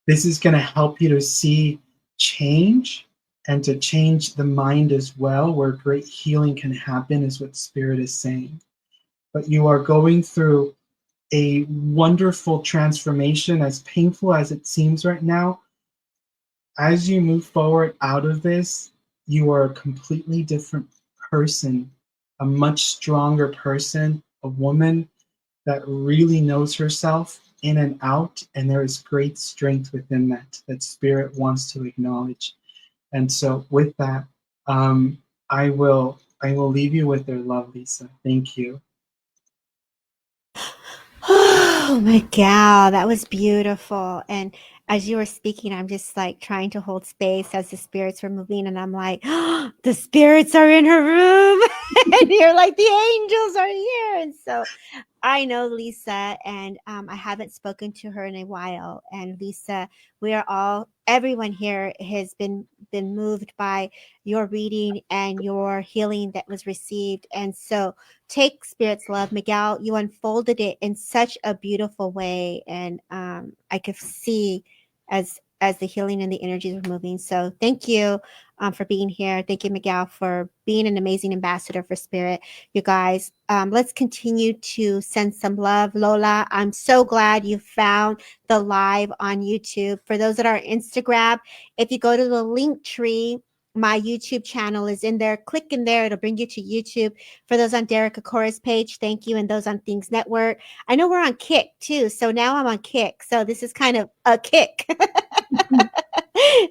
This is going to help you to see change and to change the mind as well, where great healing can happen, is what Spirit is saying. But you are going through a wonderful transformation, as painful as it seems right now. As you move forward out of this, you are a completely different person, a much stronger person, a woman that really knows herself in and out, and there is great strength within that spirit wants to acknowledge. And so with that, I will leave you with their love, Lisa. Thank you. Oh my gal, that was beautiful. And as you were speaking, I'm just like trying to hold space as the spirits were moving, and I'm like, oh, the spirits are in her room, and you're like, the angels are here, and so I know Lisa, and I haven't spoken to her in a while. And Lisa, we are all, everyone here has been moved by your reading and your healing that was received. And so, take Spirit's love, Miguel. You unfolded it in such a beautiful way, and I could see as the healing and the energies were moving. So, thank you for being here. Thank you, Miguel, for being an amazing ambassador for Spirit. You guys, let's continue to send some love. Lola, I'm so glad you found the live on YouTube. For those that are on Instagram, if you go to the link tree, my YouTube channel is in there. Click in there, it'll bring you to YouTube. For those on Derek Akora's page, thank you. And those on Things Network, I know we're on Kick too. So now I'm on Kick. So this is kind of a kick.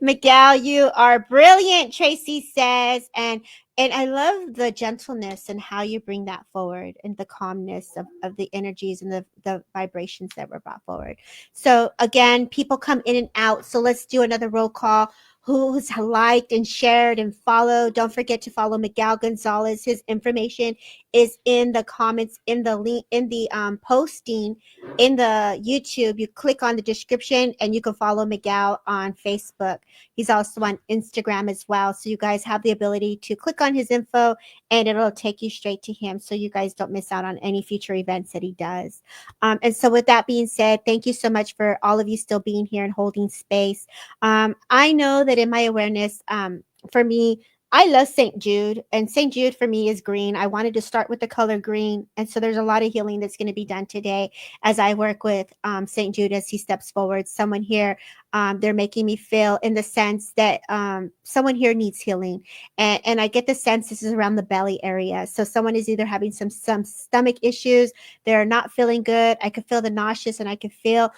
Miguel, you are brilliant, Tracy says. And I love the gentleness and how you bring that forward, and the calmness of the energies and the vibrations that were brought forward. So again, people come in and out. So let's do another roll call. Who's liked and shared and followed? Don't forget to follow Miguel Gonzalez. His information is in the comments, in the link, in the posting in the YouTube. You click on the description and you can follow Miguel on Facebook. He's also on Instagram as well. So you guys have the ability to click on his info and it'll take you straight to him, so you guys don't miss out on any future events that he does. And so with that being said, thank you so much for all of you still being here and holding space. I know that in my awareness, for me, I love St. Jude, and St. Jude for me is green. I wanted to start with the color green, and so there's a lot of healing that's going to be done today as I work with St. Jude as he steps forward. Someone here, they're making me feel in the sense that someone here needs healing, and I get the sense this is around the belly area. So someone is either having some stomach issues, they're not feeling good. I could feel the nauseous, and I could feel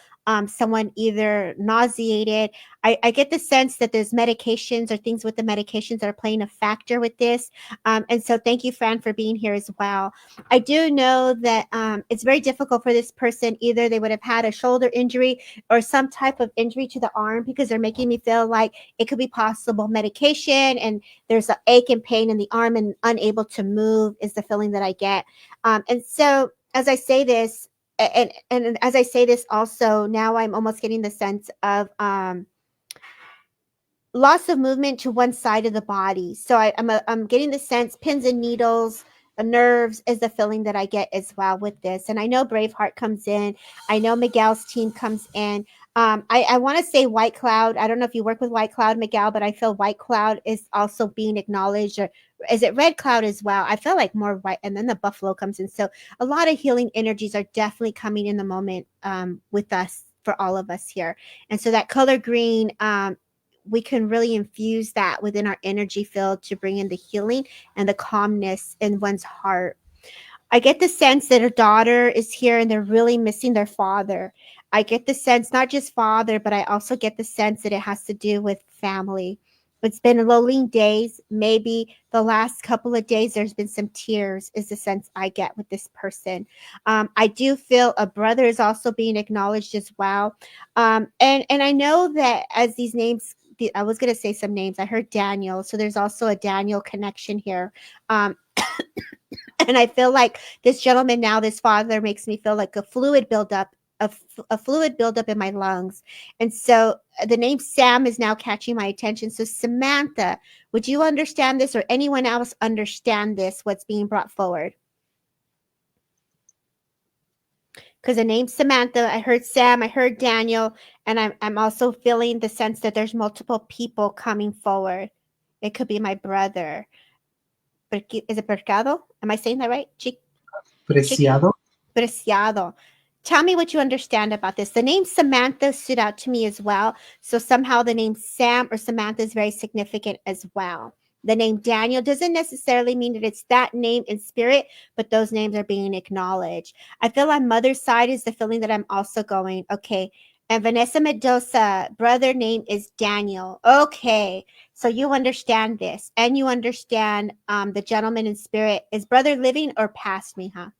someone either nauseated. I get the sense that there's medications or things with the medications that are playing a factor with this. And so thank you, Fran, for being here as well. I do know that it's very difficult for this person. Either they would have had a shoulder injury or some type of injury to the arm, because they're making me feel like it could be possible medication, and there's an ache and pain in the arm and unable to move is the feeling that I get. And so as I say this, and as I say this also, now I'm almost getting the sense of loss of movement to one side of the body. So I'm getting the sense pins and needles, nerves is the feeling that I get as well with this. And I know Braveheart comes in. I know Miguel's team comes in. I want to say White Cloud. I don't know if you work with White Cloud, Miguel, but I feel White Cloud is also being acknowledged. Or is it Red Cloud as well? I feel like more white. And then the Buffalo comes in. So a lot of healing energies are definitely coming in the moment with us, for all of us here. And so that color green, we can really infuse that within our energy field to bring in the healing and the calmness in one's heart. I get the sense that a daughter is here and they're really missing their father. I get the sense, not just father, but I also get the sense that it has to do with family. It's been lonely days. Maybe the last couple of days, there's been some tears, is the sense I get with this person. I do feel a brother is also being acknowledged as well. And I know that as these names, I was going to say some names. I heard Daniel. So there's also a Daniel connection here. Um, and I feel like this gentleman now, this father, makes me feel like a fluid buildup, a fluid buildup in my lungs. And so the name Sam is now catching my attention. So Samantha, would you understand this, or anyone else understand this? What's being brought forward? Because the name Samantha, I heard Sam, I heard Daniel, and I'm also feeling the sense that there's multiple people coming forward. It could be my brother. Is it Percado? Am I saying that right? Chiqui? Preciado. Preciado. Tell me what you understand about this. The name Samantha stood out to me as well. So somehow the name Sam or Samantha is very significant as well. The name Daniel doesn't necessarily mean that it's that name in spirit, but those names are being acknowledged. I feel on mother's side is the feeling that I'm also going, okay. And Vanessa Mendoza, brother name is Daniel. Okay. So you understand this, and you understand the gentleman in spirit. Is brother living or past me, huh?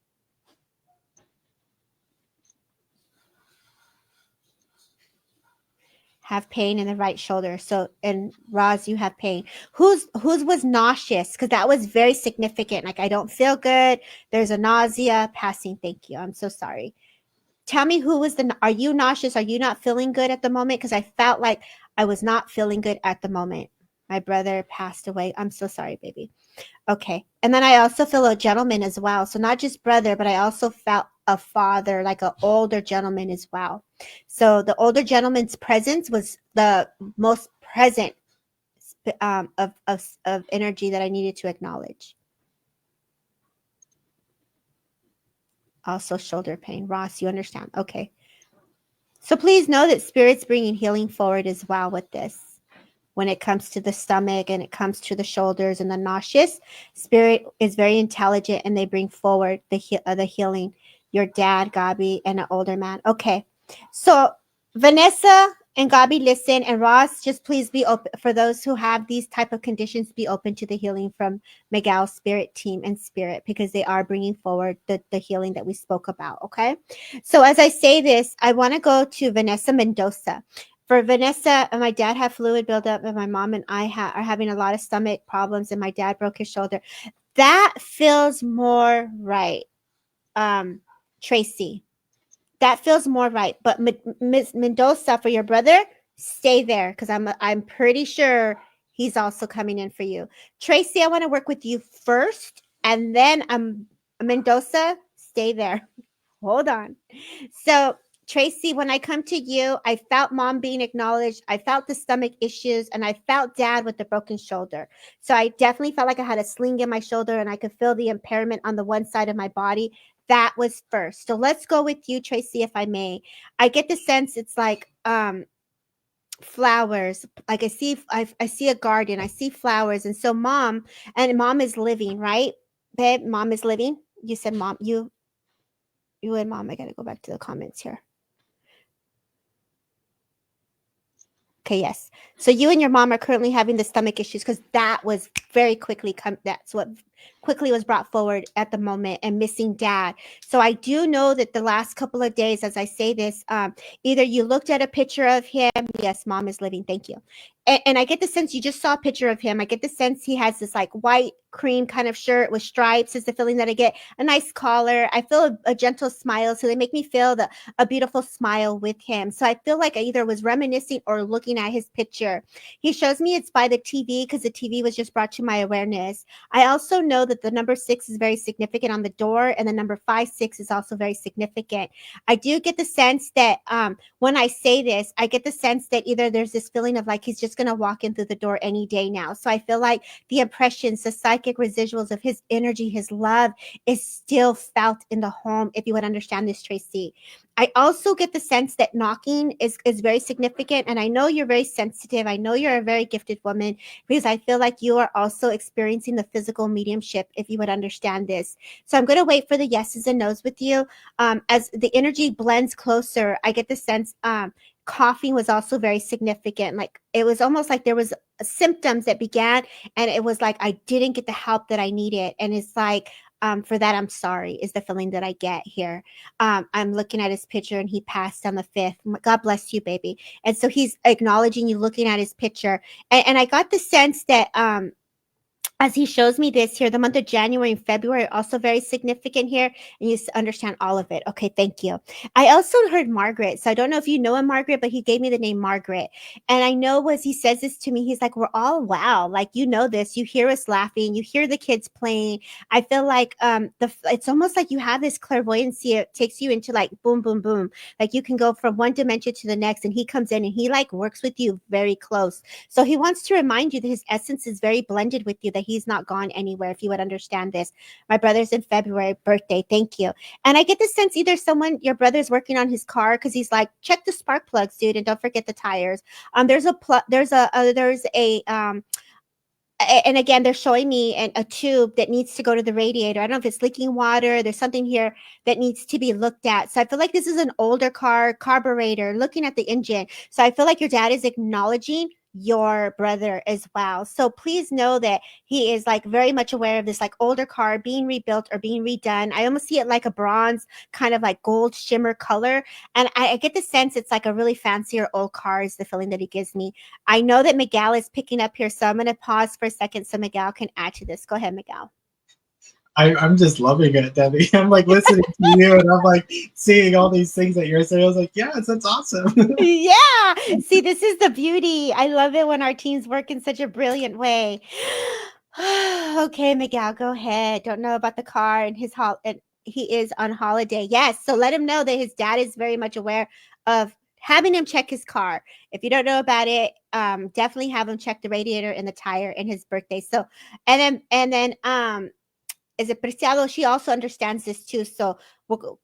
Have pain in the right shoulder. So, and Roz, you have pain. Whose was nauseous? Because that was very significant. Like, I don't feel good. There's a nausea. Passing. Thank you. I'm so sorry. Tell me, who was the? Are you nauseous? Are you not feeling good at the moment? Because I felt like I was not feeling good at the moment. My brother passed away. I'm so sorry, baby. Okay. And then I also feel a gentleman as well. So not just brother, but I also felt a father, like an older gentleman as well. So the older gentleman's presence was the most present of energy that I needed to acknowledge. Also shoulder pain. Ross, you understand? Okay. So please know that Spirit's bringing healing forward as well with this. When it comes to the stomach and it comes to the shoulders and the nauseous, Spirit is very intelligent, and they bring forward the healing. Your dad, Gabi, and an older man. Okay, so Vanessa and Gabi, listen, and Ross, just please be open for those who have these type of conditions. Be open to the healing from Miguel's Spirit team and Spirit, because they are bringing forward the healing that we spoke about. Okay, so as I say this, I want to go to Vanessa Mendoza. For Vanessa, my dad had fluid buildup, and my mom and I are having a lot of stomach problems, and my dad broke his shoulder. That feels more right, Tracy. That feels more right. But Miss Mendoza, for your brother, stay there, because I'm pretty sure he's also coming in for you. Tracy, I want to work with you first, and then Mendoza, stay there. Hold on. So Tracy, when I come to you, I felt mom being acknowledged. I felt the stomach issues, and I felt dad with the broken shoulder. So I definitely felt like I had a sling in my shoulder, and I could feel the impairment on the one side of my body. That was first. So let's go with you, Tracy, if I may. I get the sense it's like flowers. Like I see a garden. I see flowers, and so mom is living, right? Babe, mom is living. You said mom. You and mom. I gotta go back to the comments here. Okay, yes. So you and your mom are currently having the stomach issues because that was very quickly that's what quickly was brought forward at the moment, and missing dad. So I do know that the last couple of days, as I say this, either you looked at a picture of him. Yes, mom is living. Thank you. And I get the sense you just saw a picture of him. I get the sense he has this like white cream kind of shirt with stripes is the feeling that I get. A nice collar. I feel a gentle smile. So they make me feel a beautiful smile with him. So I feel like I either was reminiscing or looking at his picture. He shows me it's by the TV because the TV was just brought to my awareness. I also know that the number 6 is very significant on the door, and the number 56 is also very significant. I do get the sense that when I say this, I get the sense that either there's this feeling of like he's just going to walk in through the door any day now. So I feel like the impressions, the psychic residuals of his energy, his love is still felt in the home, if you would understand this, Tracy. I also get the sense that knocking is very significant. And I know you're very sensitive. I know you're a very gifted woman, because I feel like you are also experiencing the physical mediumship, if you would understand this. So I'm going to wait for the yeses and nos with you. As the energy blends closer, I get the sense coughing was also very significant. Like it was almost like there was symptoms that began, and it was like I didn't get the help that I needed. And it's like, for that, I'm sorry, is the feeling that I get here. I'm looking at his picture, and he passed on the 5th. God bless you, baby. And so he's acknowledging you, looking at his picture. And I got the sense that as he shows me this here, the month of January and February are also very significant here, and you understand all of it. Okay, thank you. I also heard Margaret. So I don't know if you know him, Margaret, but he gave me the name Margaret. And I know as he says this to me, he's like, we're all wow. Like, you know this. You hear us laughing. You hear the kids playing. I feel like it's almost like you have this clairvoyancy. It takes you into like boom, boom, boom. Like you can go from one dimension to the next, and he comes in and he like works with you very close. So he wants to remind you that his essence is very blended with you, that he's not gone anywhere, if you would understand this. My brother's in February birthday. Thank you. And I get the sense either your brother's working on his car, because he's like, check the spark plugs, dude, and don't forget the tires. There's a and again, they're showing me a tube that needs to go to the radiator. I don't know if it's leaking water. There's something here that needs to be looked at. So I feel like this is an older car carburetor, looking at the engine. So I feel like your dad is acknowledging your brother as well. So please know that he is like very much aware of this like older car being rebuilt or being redone. I almost see it like a bronze kind of like gold shimmer color. And I get the sense it's like a really fancier old car is the feeling that he gives me. I know that Miguel is picking up here, so I'm going to pause for a second so Miguel can add to this. Go ahead, Miguel. I'm just loving it, Debbie. I'm like listening to you, and I'm like seeing all these things that you're saying. I was like, yes, that's awesome. Yeah. See, this is the beauty. I love it when our teams work in such a brilliant way. Okay, Miguel, go ahead. Don't know about the car and and he is on holiday. Yes. So let him know that his dad is very much aware of having him check his car. If you don't know about it, definitely have him check the radiator and the tire in his birthday. So, and then is it Preciado? She also understands this too. So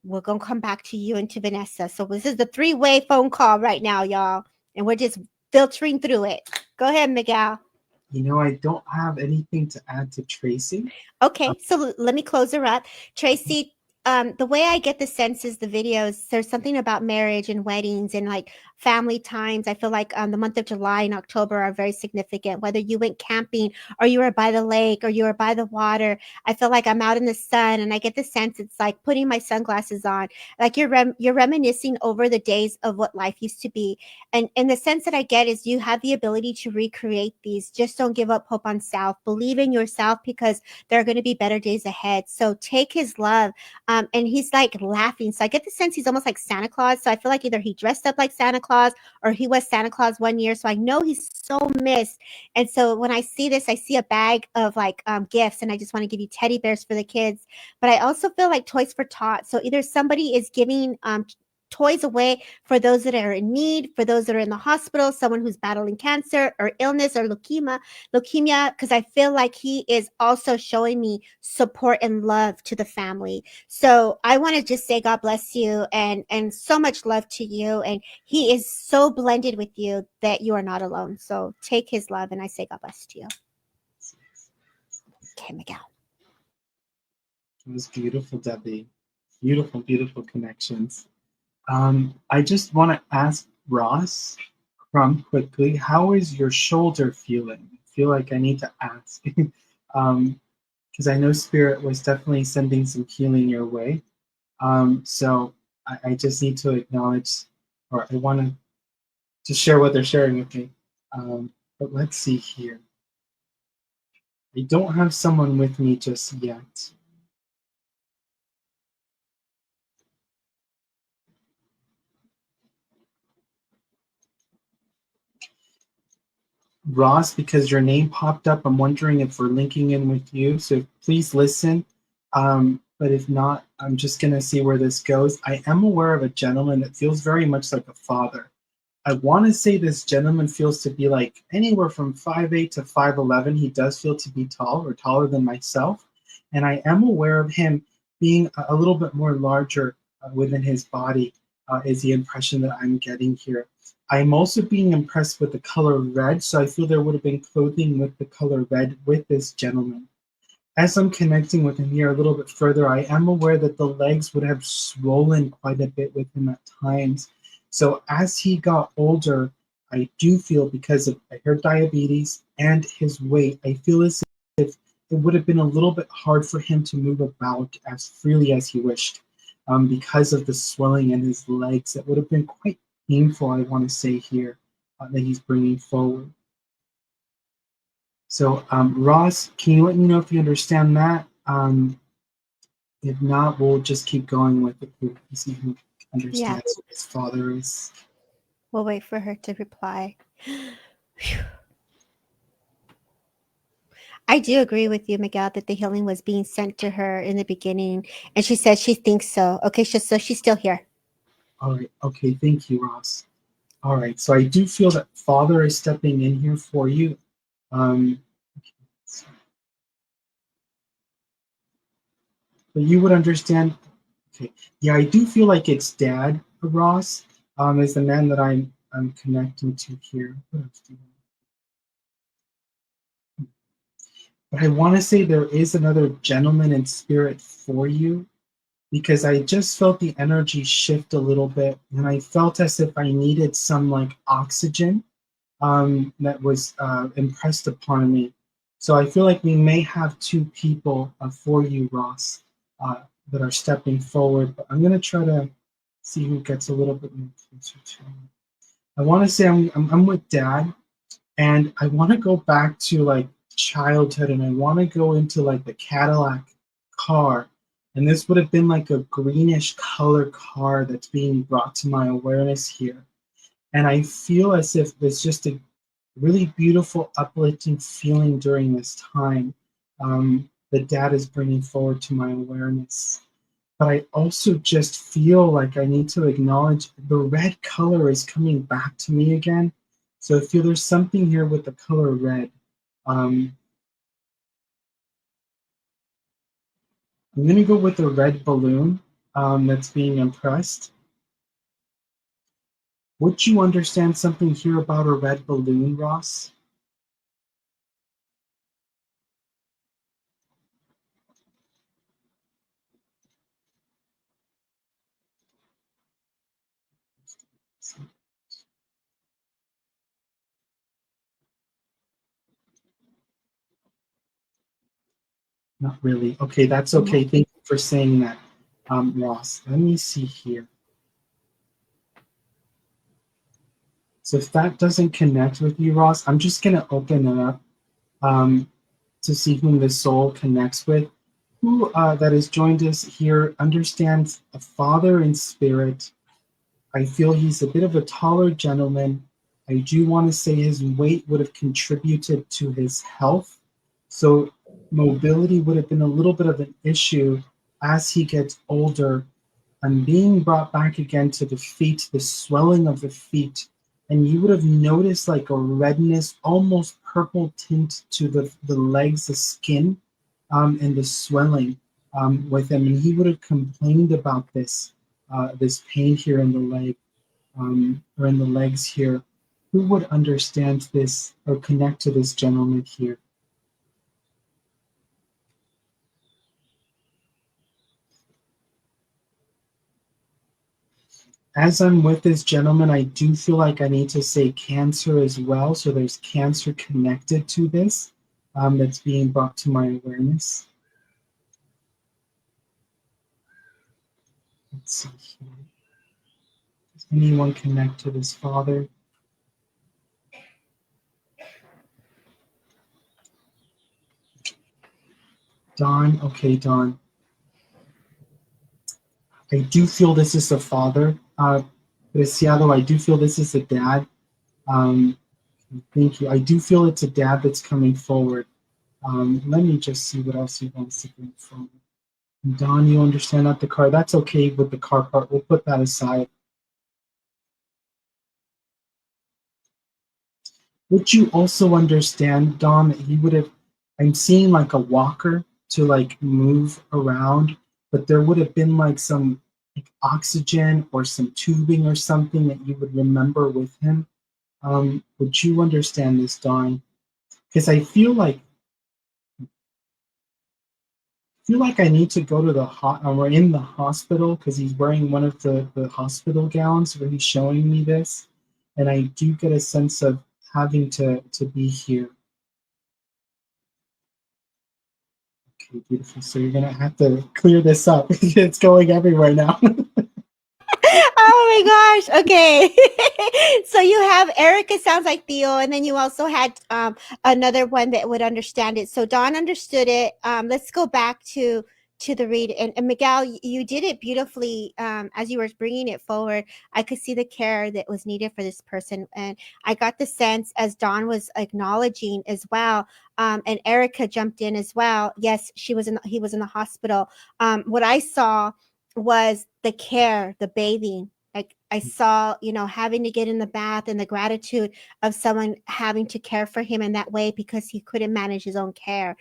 we're gonna come back to you and to Vanessa. So this is the 3-way phone call right now, y'all, and we're just filtering through it. Go ahead, Miguel. I don't have anything to add to Tracy. Okay, so let me close her up. Tracy, the way I get the sense is the videos, there's something about marriage and weddings and like family times. I feel like the month of July and October are very significant. Whether you went camping or you were by the lake or you were by the water, I feel like I'm out in the sun, and I get the sense it's like putting my sunglasses on. Like you're reminiscing over the days of what life used to be. And the sense that I get is you have the ability to recreate these. Just don't give up hope on self. Believe in yourself, because there are going to be better days ahead. So take his love. And he's like laughing. So I get the sense he's almost like Santa Claus. So I feel like either he dressed up like Santa Claus or he was Santa Claus one year. So I know he's so missed. And so when I see this, I see a bag of like gifts, and I just want to give you teddy bears for the kids. But I also feel like toys for tots. So either somebody is giving toys away for those that are in need, for those that are in the hospital, someone who's battling cancer or illness or leukemia, because I feel like he is also showing me support and love to the family. So I want to just say God bless you and so much love to you. And he is so blended with you that you are not alone. So take his love and I say God bless to you. Okay, Miguel. It was beautiful, Debbie. Beautiful, beautiful connections. I just want to ask Ross Crumb quickly, how is your shoulder feeling? I feel like I need to ask. Because I know Spirit was definitely sending some healing your way. So I just need to acknowledge, or I want to just share what they're sharing with me. But let's see here. I don't have someone with me just yet. Ross, because your name popped up, I'm wondering if we're linking in with you. So please listen. But if not, I'm just going to see where this goes. I am aware of a gentleman that feels very much like a father. I want to say this gentleman feels to be like anywhere from 5'8" to 5'11". He does feel to be tall or taller than myself. And I am aware of him being a little bit more larger within his body, is the impression that I'm getting here. I'm also being impressed with the color red, so I feel there would have been clothing with the color red with this gentleman. As I'm connecting with him here a little bit further, I am aware that the legs would have swollen quite a bit with him at times. So as he got older, I do feel, because of I heard diabetes and his weight, I feel as if it would have been a little bit hard for him to move about as freely as he wished, because of the swelling in his legs. It would have been quite painful, I want to say here, that he's bringing forward. So, Ross, can you let me know if you understand that? If not, we'll just keep going with it. We'll see who Yeah, understands who his father is. we'll wait for her to reply. I do agree with you, Miguel, that the healing was being sent to her in the beginning. And she says she thinks so. Okay, so she's still here. All right. Okay. Thank you, Ross. All right. So I do feel that Father is stepping in here for you. Um, but you would understand. Okay. Yeah, I do feel like it's Dad, Ross, is the man that I'm connecting to here. What else do I- But I want to say there is another gentleman in spirit for you, because I just felt the energy shift a little bit, and I felt as if I needed some like oxygen, that was impressed upon me. So I feel like we may have two people for you, Ross, that are stepping forward. But I'm gonna try to see who gets a little bit more closer to me. I want to say I'm with Dad, and I want to go back to like childhood, and I want to go into like the Cadillac car, and this would have been like a greenish color car that's being brought to my awareness here. And I feel as if it's just a really beautiful uplifting feeling during this time, that Dad is bringing forward to my awareness. But I also just feel like I need to acknowledge the red color is coming back to me again. So I feel there's something here with the color red. Um, I'm going to go with the red balloon, that's being impressed. Would you understand something here about a red balloon, Ross? Not really. Okay, that's okay. Thank you for saying that, Ross. Let me see here. So if that doesn't connect with you, Ross, I'm just going to open it up, um, to see whom the soul connects with. Who that has joined us here understands a father in spirit. I feel he's a bit of a taller gentleman. I do want to say his weight would have contributed to his health. So mobility would have been a little bit of an issue as he gets older. I'm being brought back again to the feet, the swelling of the feet. And you would have noticed like a redness, almost purple tint to the legs, the skin, and the swelling with him. And he would have complained about this pain here in the leg, or in the legs here. Who would understand this or connect to this gentleman here? As I'm with this gentleman, I do feel like I need to say cancer as well. So there's cancer connected to this, that's being brought to my awareness. Let's see here. Does anyone connect to this father? Don, okay, Don. I do feel this is the father. Preciado, I do feel this is the dad. Um, thank you. I do feel it's a dad that's coming forward. Let me just see what else he wants to bring forward. Don, you understand that the car, that's okay with the car part. We'll put that aside. Would you also understand, Don, that he would have, I'm seeing like a walker to like move around, but there would have been like some like oxygen or some tubing or something that you would remember with him. Would you understand this, Don? Because I feel like I need to go to the we're in the hospital because he's wearing one of the hospital gowns where he's showing me this, and I do get a sense of having to be here. Okay, beautiful. So you're gonna have to clear this up. It's going everywhere now. Oh my gosh. Okay. So you have Erica sounds like Theo, and then you also had another one that would understand it. So Dawn understood it. Let's go back to the read, and Miguel, you did it beautifully. As you were bringing it forward, I could see the care that was needed for this person, and I got the sense as Dawn was acknowledging as well. And Erica jumped in as well. Yes, he was in the hospital. What I saw was the care, the bathing. Like I saw, having to get in the bath and the gratitude of someone having to care for him in that way because he couldn't manage his own care.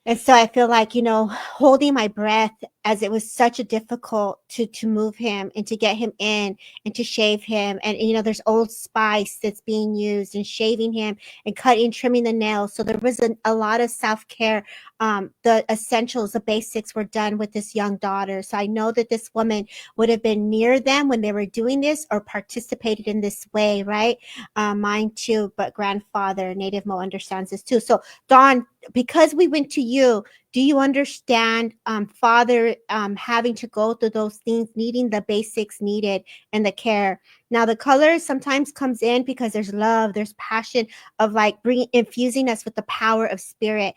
And so I feel like, holding my breath as it was such a difficult to move him and to get him in and to shave him. And there's Old Spice that's being used and shaving him and cutting, trimming the nails. So there was a lot of self-care. The essentials, the basics were done with this young daughter. So I know that this woman would have been near them when they were doing this or participated in this way, right? Mine too, but grandfather, Native Mo understands this too. So Dawn, because we went to you, do you understand father having to go through those things, needing the basics needed and the care? Now the color sometimes comes in because there's love, there's passion of like bringing infusing us with the power of spirit.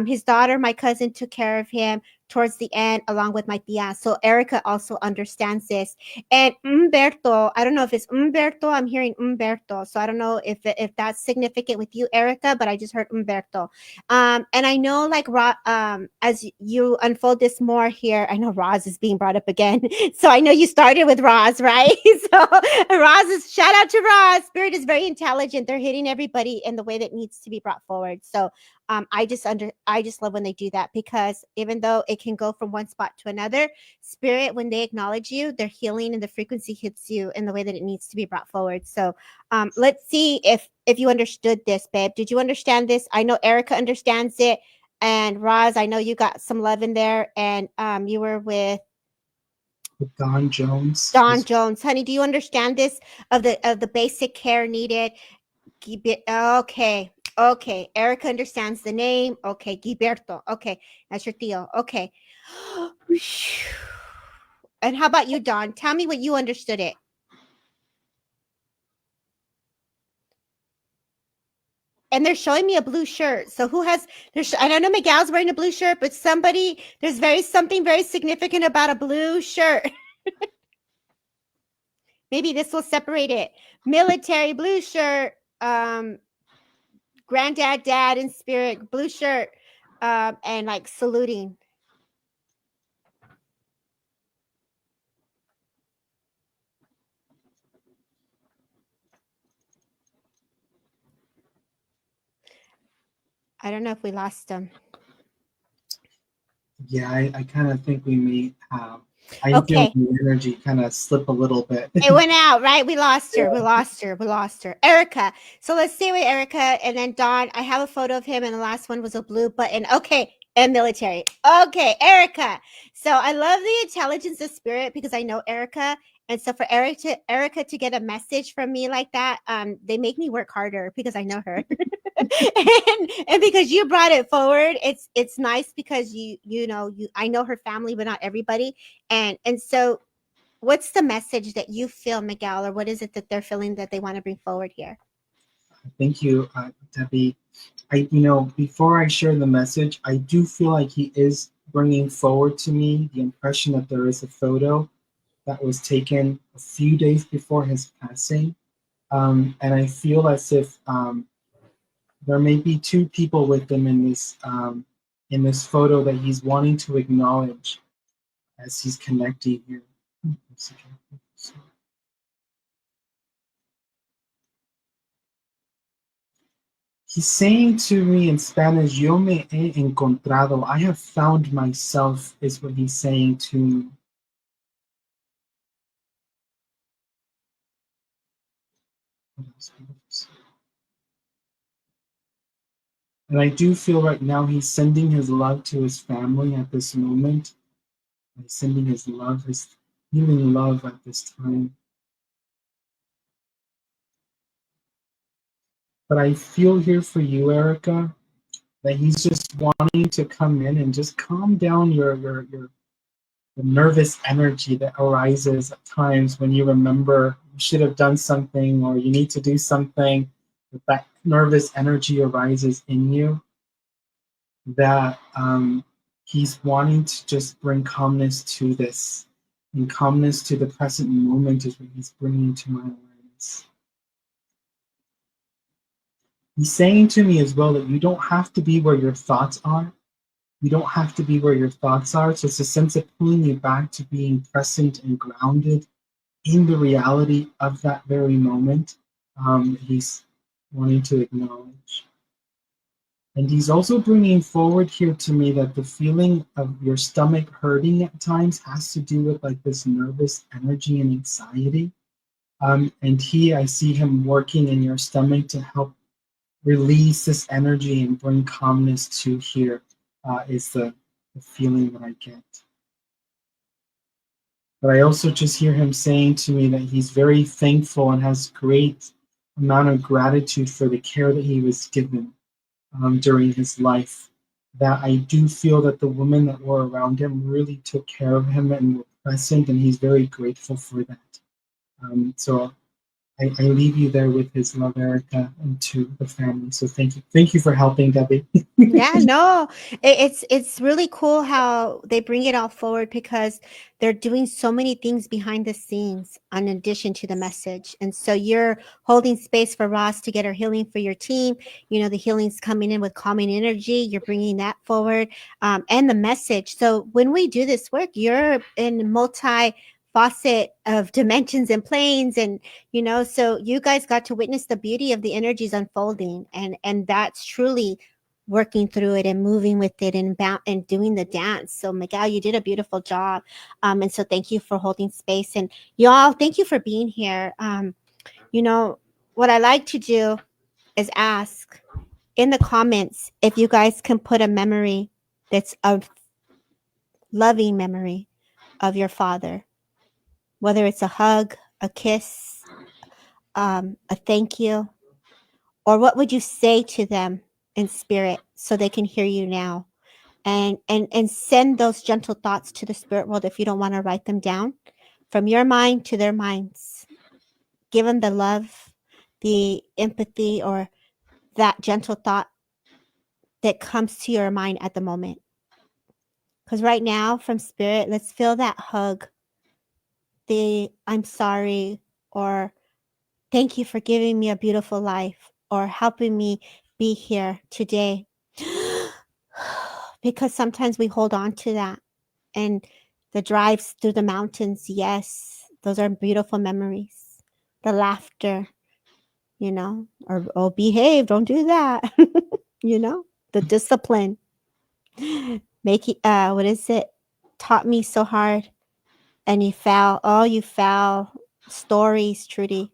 His daughter, my cousin, took care of him towards the end along with my tia. So Erica also understands this. And Umberto, I don't know if it's Umberto. I'm hearing Umberto. So I don't know if that's significant with you, Erica, but I just heard Umberto. And I know like as you unfold this more here, I know Roz is being brought up again. So I know you started with Roz, right? So Roz is shout out to Roz. Spirit is very intelligent. They're hitting everybody in the way that needs to be brought forward. So I just love when they do that because even though it can go from one spot to another, spirit when they acknowledge you, their healing and the frequency hits you in the way that it needs to be brought forward. So let's see if you understood this, babe. Did you understand this? I know Erica understands it, and Roz, I know you got some love in there, and you were With Don Jones. Don Jones, honey. Do you understand this of the basic care needed? Keep it okay. Okay, Erica understands the name. Okay, Gilberto. Okay, that's your Theo. Okay. And how about you, Don? Tell me what you understood it. And they're showing me a blue shirt. So who has there's I don't know Miguel's wearing a blue shirt, but there's something very significant about a blue shirt. Maybe this will separate it. Military blue shirt, granddad, dad in spirit, blue shirt, and like saluting. I don't know if we lost him. Yeah, I kind of think we may have. I am feeling Okay. the energy kind of slip a little bit. It went out, right? We lost her. We lost her. We lost her. Erica. So let's stay with Erica and then Don. I have a photo of him, and the last one was a blue button. Okay. And military. Okay, Erica. So I love the intelligence of spirit because I know Erica. And so for Erica to get a message from me like that, they make me work harder because I know her. And because you brought it forward, it's nice because you know you I know her family, but not everybody. And so what's the message that you feel, Miguel, or what is it that they're feeling that they want to bring forward here? Thank you, Debbie. Before I share the message, I do feel like he is bringing forward to me the impression that there is a photo that was taken a few days before his passing. And I feel as if there may be two people with him in this photo that he's wanting to acknowledge as he's connecting here. He's saying to me in Spanish, "Yo me he encontrado." I have found myself, is what he's saying to me. And I do feel right now he's sending his love to his family at this moment. He's sending his love, his healing love at this time. But I feel here for you, Erica, that he's just wanting to come in and just calm down your the nervous energy that arises at times when you remember you should have done something or you need to do something. That nervous energy arises in you. That he's wanting to just bring calmness to this, and calmness to the present moment is what he's bringing to my awareness. He's saying to me as well that you don't have to be where your thoughts are. You don't have to be where your thoughts are. So it's a sense of pulling you back to being present and grounded in the reality of that very moment. He's wanting to acknowledge. And he's also bringing forward here to me that the feeling of your stomach hurting at times has to do with like this nervous energy and anxiety. And I see him working in your stomach to help release this energy and bring calmness to here, is the feeling that I get. But I also just hear him saying to me that he's very thankful and has great amount of gratitude for the care that he was given during his life. That I do feel that the women that were around him really took care of him and were present, and he's very grateful for that. So I leave you there with his love, Erica, and to the family. So thank you for helping, Debbie. Yeah, no, it's really cool how they bring it all forward because they're doing so many things behind the scenes in addition to the message. And so you're holding space for Ross to get her healing for your team. You know, the healing's coming in with calming energy. You're bringing that forward, and the message. So when we do this work, you're in multi facet of dimensions and planes and so you guys got to witness the beauty of the energies unfolding and that's truly working through it and moving with it and doing the dance. So Miguel, you did a beautiful job. And so thank you for holding space and y'all, thank you for being here. You know, what I like to do is ask in the comments if you guys can put a memory that's a loving memory of your father, whether it's a hug, a kiss, a thank you, or what would you say to them in spirit so they can hear you now? And send those gentle thoughts to the spirit world if you don't want to write them down from your mind to their minds. Give them the love, the empathy, or that gentle thought that comes to your mind at the moment. Because right now, from spirit, let's feel that hug, the I'm sorry, or thank you for giving me a beautiful life, or helping me be here today. Because sometimes we hold on to that. And the drives through the mountains, yes, those are beautiful memories. The laughter, or oh, behave, don't do that, you know? The discipline. Make it, what is it? Taught me so hard. And you foul. Oh, you foul. Stories, Trudy.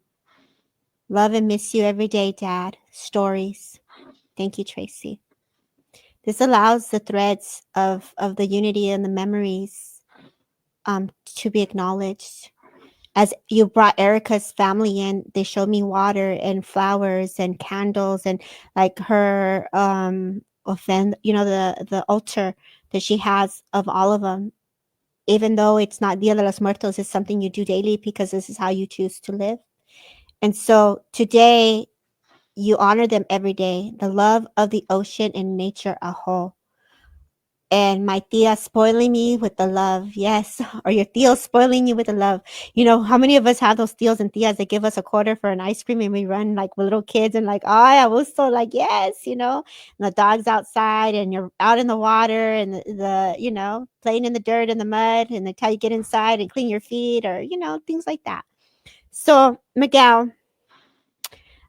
Love and miss you every day, Dad. Stories. Thank you, Tracy. This allows the threads of the unity and the memories to be acknowledged. As you brought Erica's family in, they showed me water and flowers and candles and like her offend, the altar that she has of all of them. Even though it's not Dia de los Muertos, it's something you do daily because this is how you choose to live. And so today, you honor them every day, the love of the ocean and nature a whole. And my tia spoiling me with the love, yes, or your tío spoiling you with the love. How many of us have those tíos and tías that give us a quarter for an ice cream and we run like with little kids and like, oh, I was so like, yes. And the dog's outside and you're out in the water and playing in the dirt and the mud and they tell you get inside and clean your feet or, things like that. So, Miguel,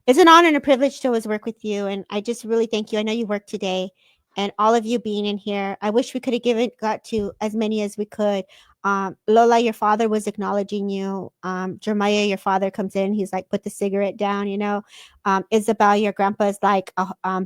it's an honor and a privilege to always work with you, and I just really thank you. I know you work today, and all of you being in here. I wish we could have got to as many as we could. Lola, your father was acknowledging you. Jeremiah, your father comes in. He's like, put the cigarette down. Isabel, your grandpa is like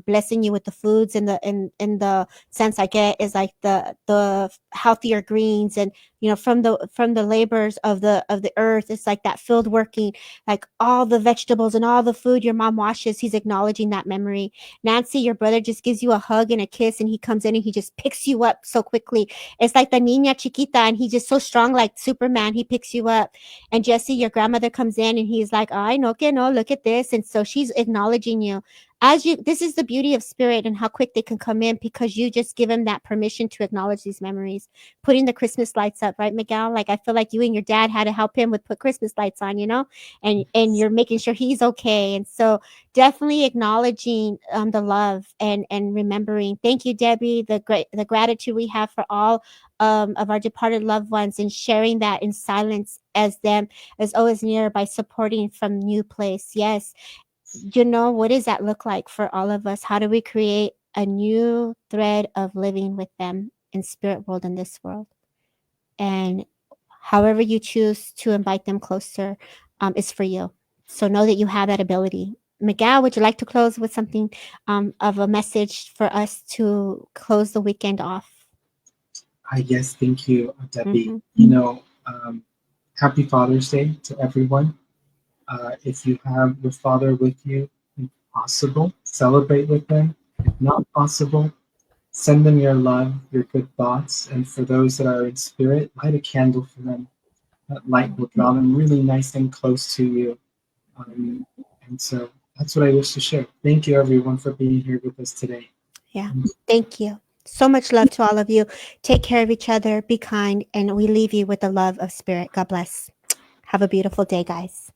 blessing you with the foods and the sense I get is like the healthier greens and from the labors of the earth. It's like that field working like all the vegetables and all the food your mom washes, he's acknowledging that memory. Nancy, your brother just gives you a hug and a kiss and he comes in and he just picks you up so quickly. It's like the niña chiquita and he's just so strong like Superman. He picks you up. And Jesse, your grandmother comes in and he's like, ay, no, que no, look at this. And so she's acknowledging you. This is the beauty of spirit and how quick they can come in because you just give them that permission to acknowledge these memories. Putting the Christmas lights up, right, Miguel? Like I feel like you and your dad had to help him with put Christmas lights on. And you're making sure he's okay. And so definitely acknowledging the love and remembering. Thank you, Debbie. The gratitude we have for all of our departed loved ones and sharing that in silence as them as always near by supporting from new place. Yes, what does that look like for all of us? How do we create a new thread of living with them in spirit world in this world? And however you choose to invite them closer is for you. So know that you have that ability. Miguel, would you like to close with something of a message for us to close the weekend off? Yes, thank you, Debbie. Mm-hmm. Happy Father's Day to everyone. If you have your father with you, if possible, celebrate with them. If not possible, send them your love, your good thoughts, and for those that are in spirit, light a candle for them. That light will draw them really nice and close to you. Um, and so that's what I wish to share. Thank you, everyone, for being here with us today. Yeah. Thank you. So much love to all of you. Take care of each other. Be kind. And we leave you with the love of spirit. God bless. Have a beautiful day, guys.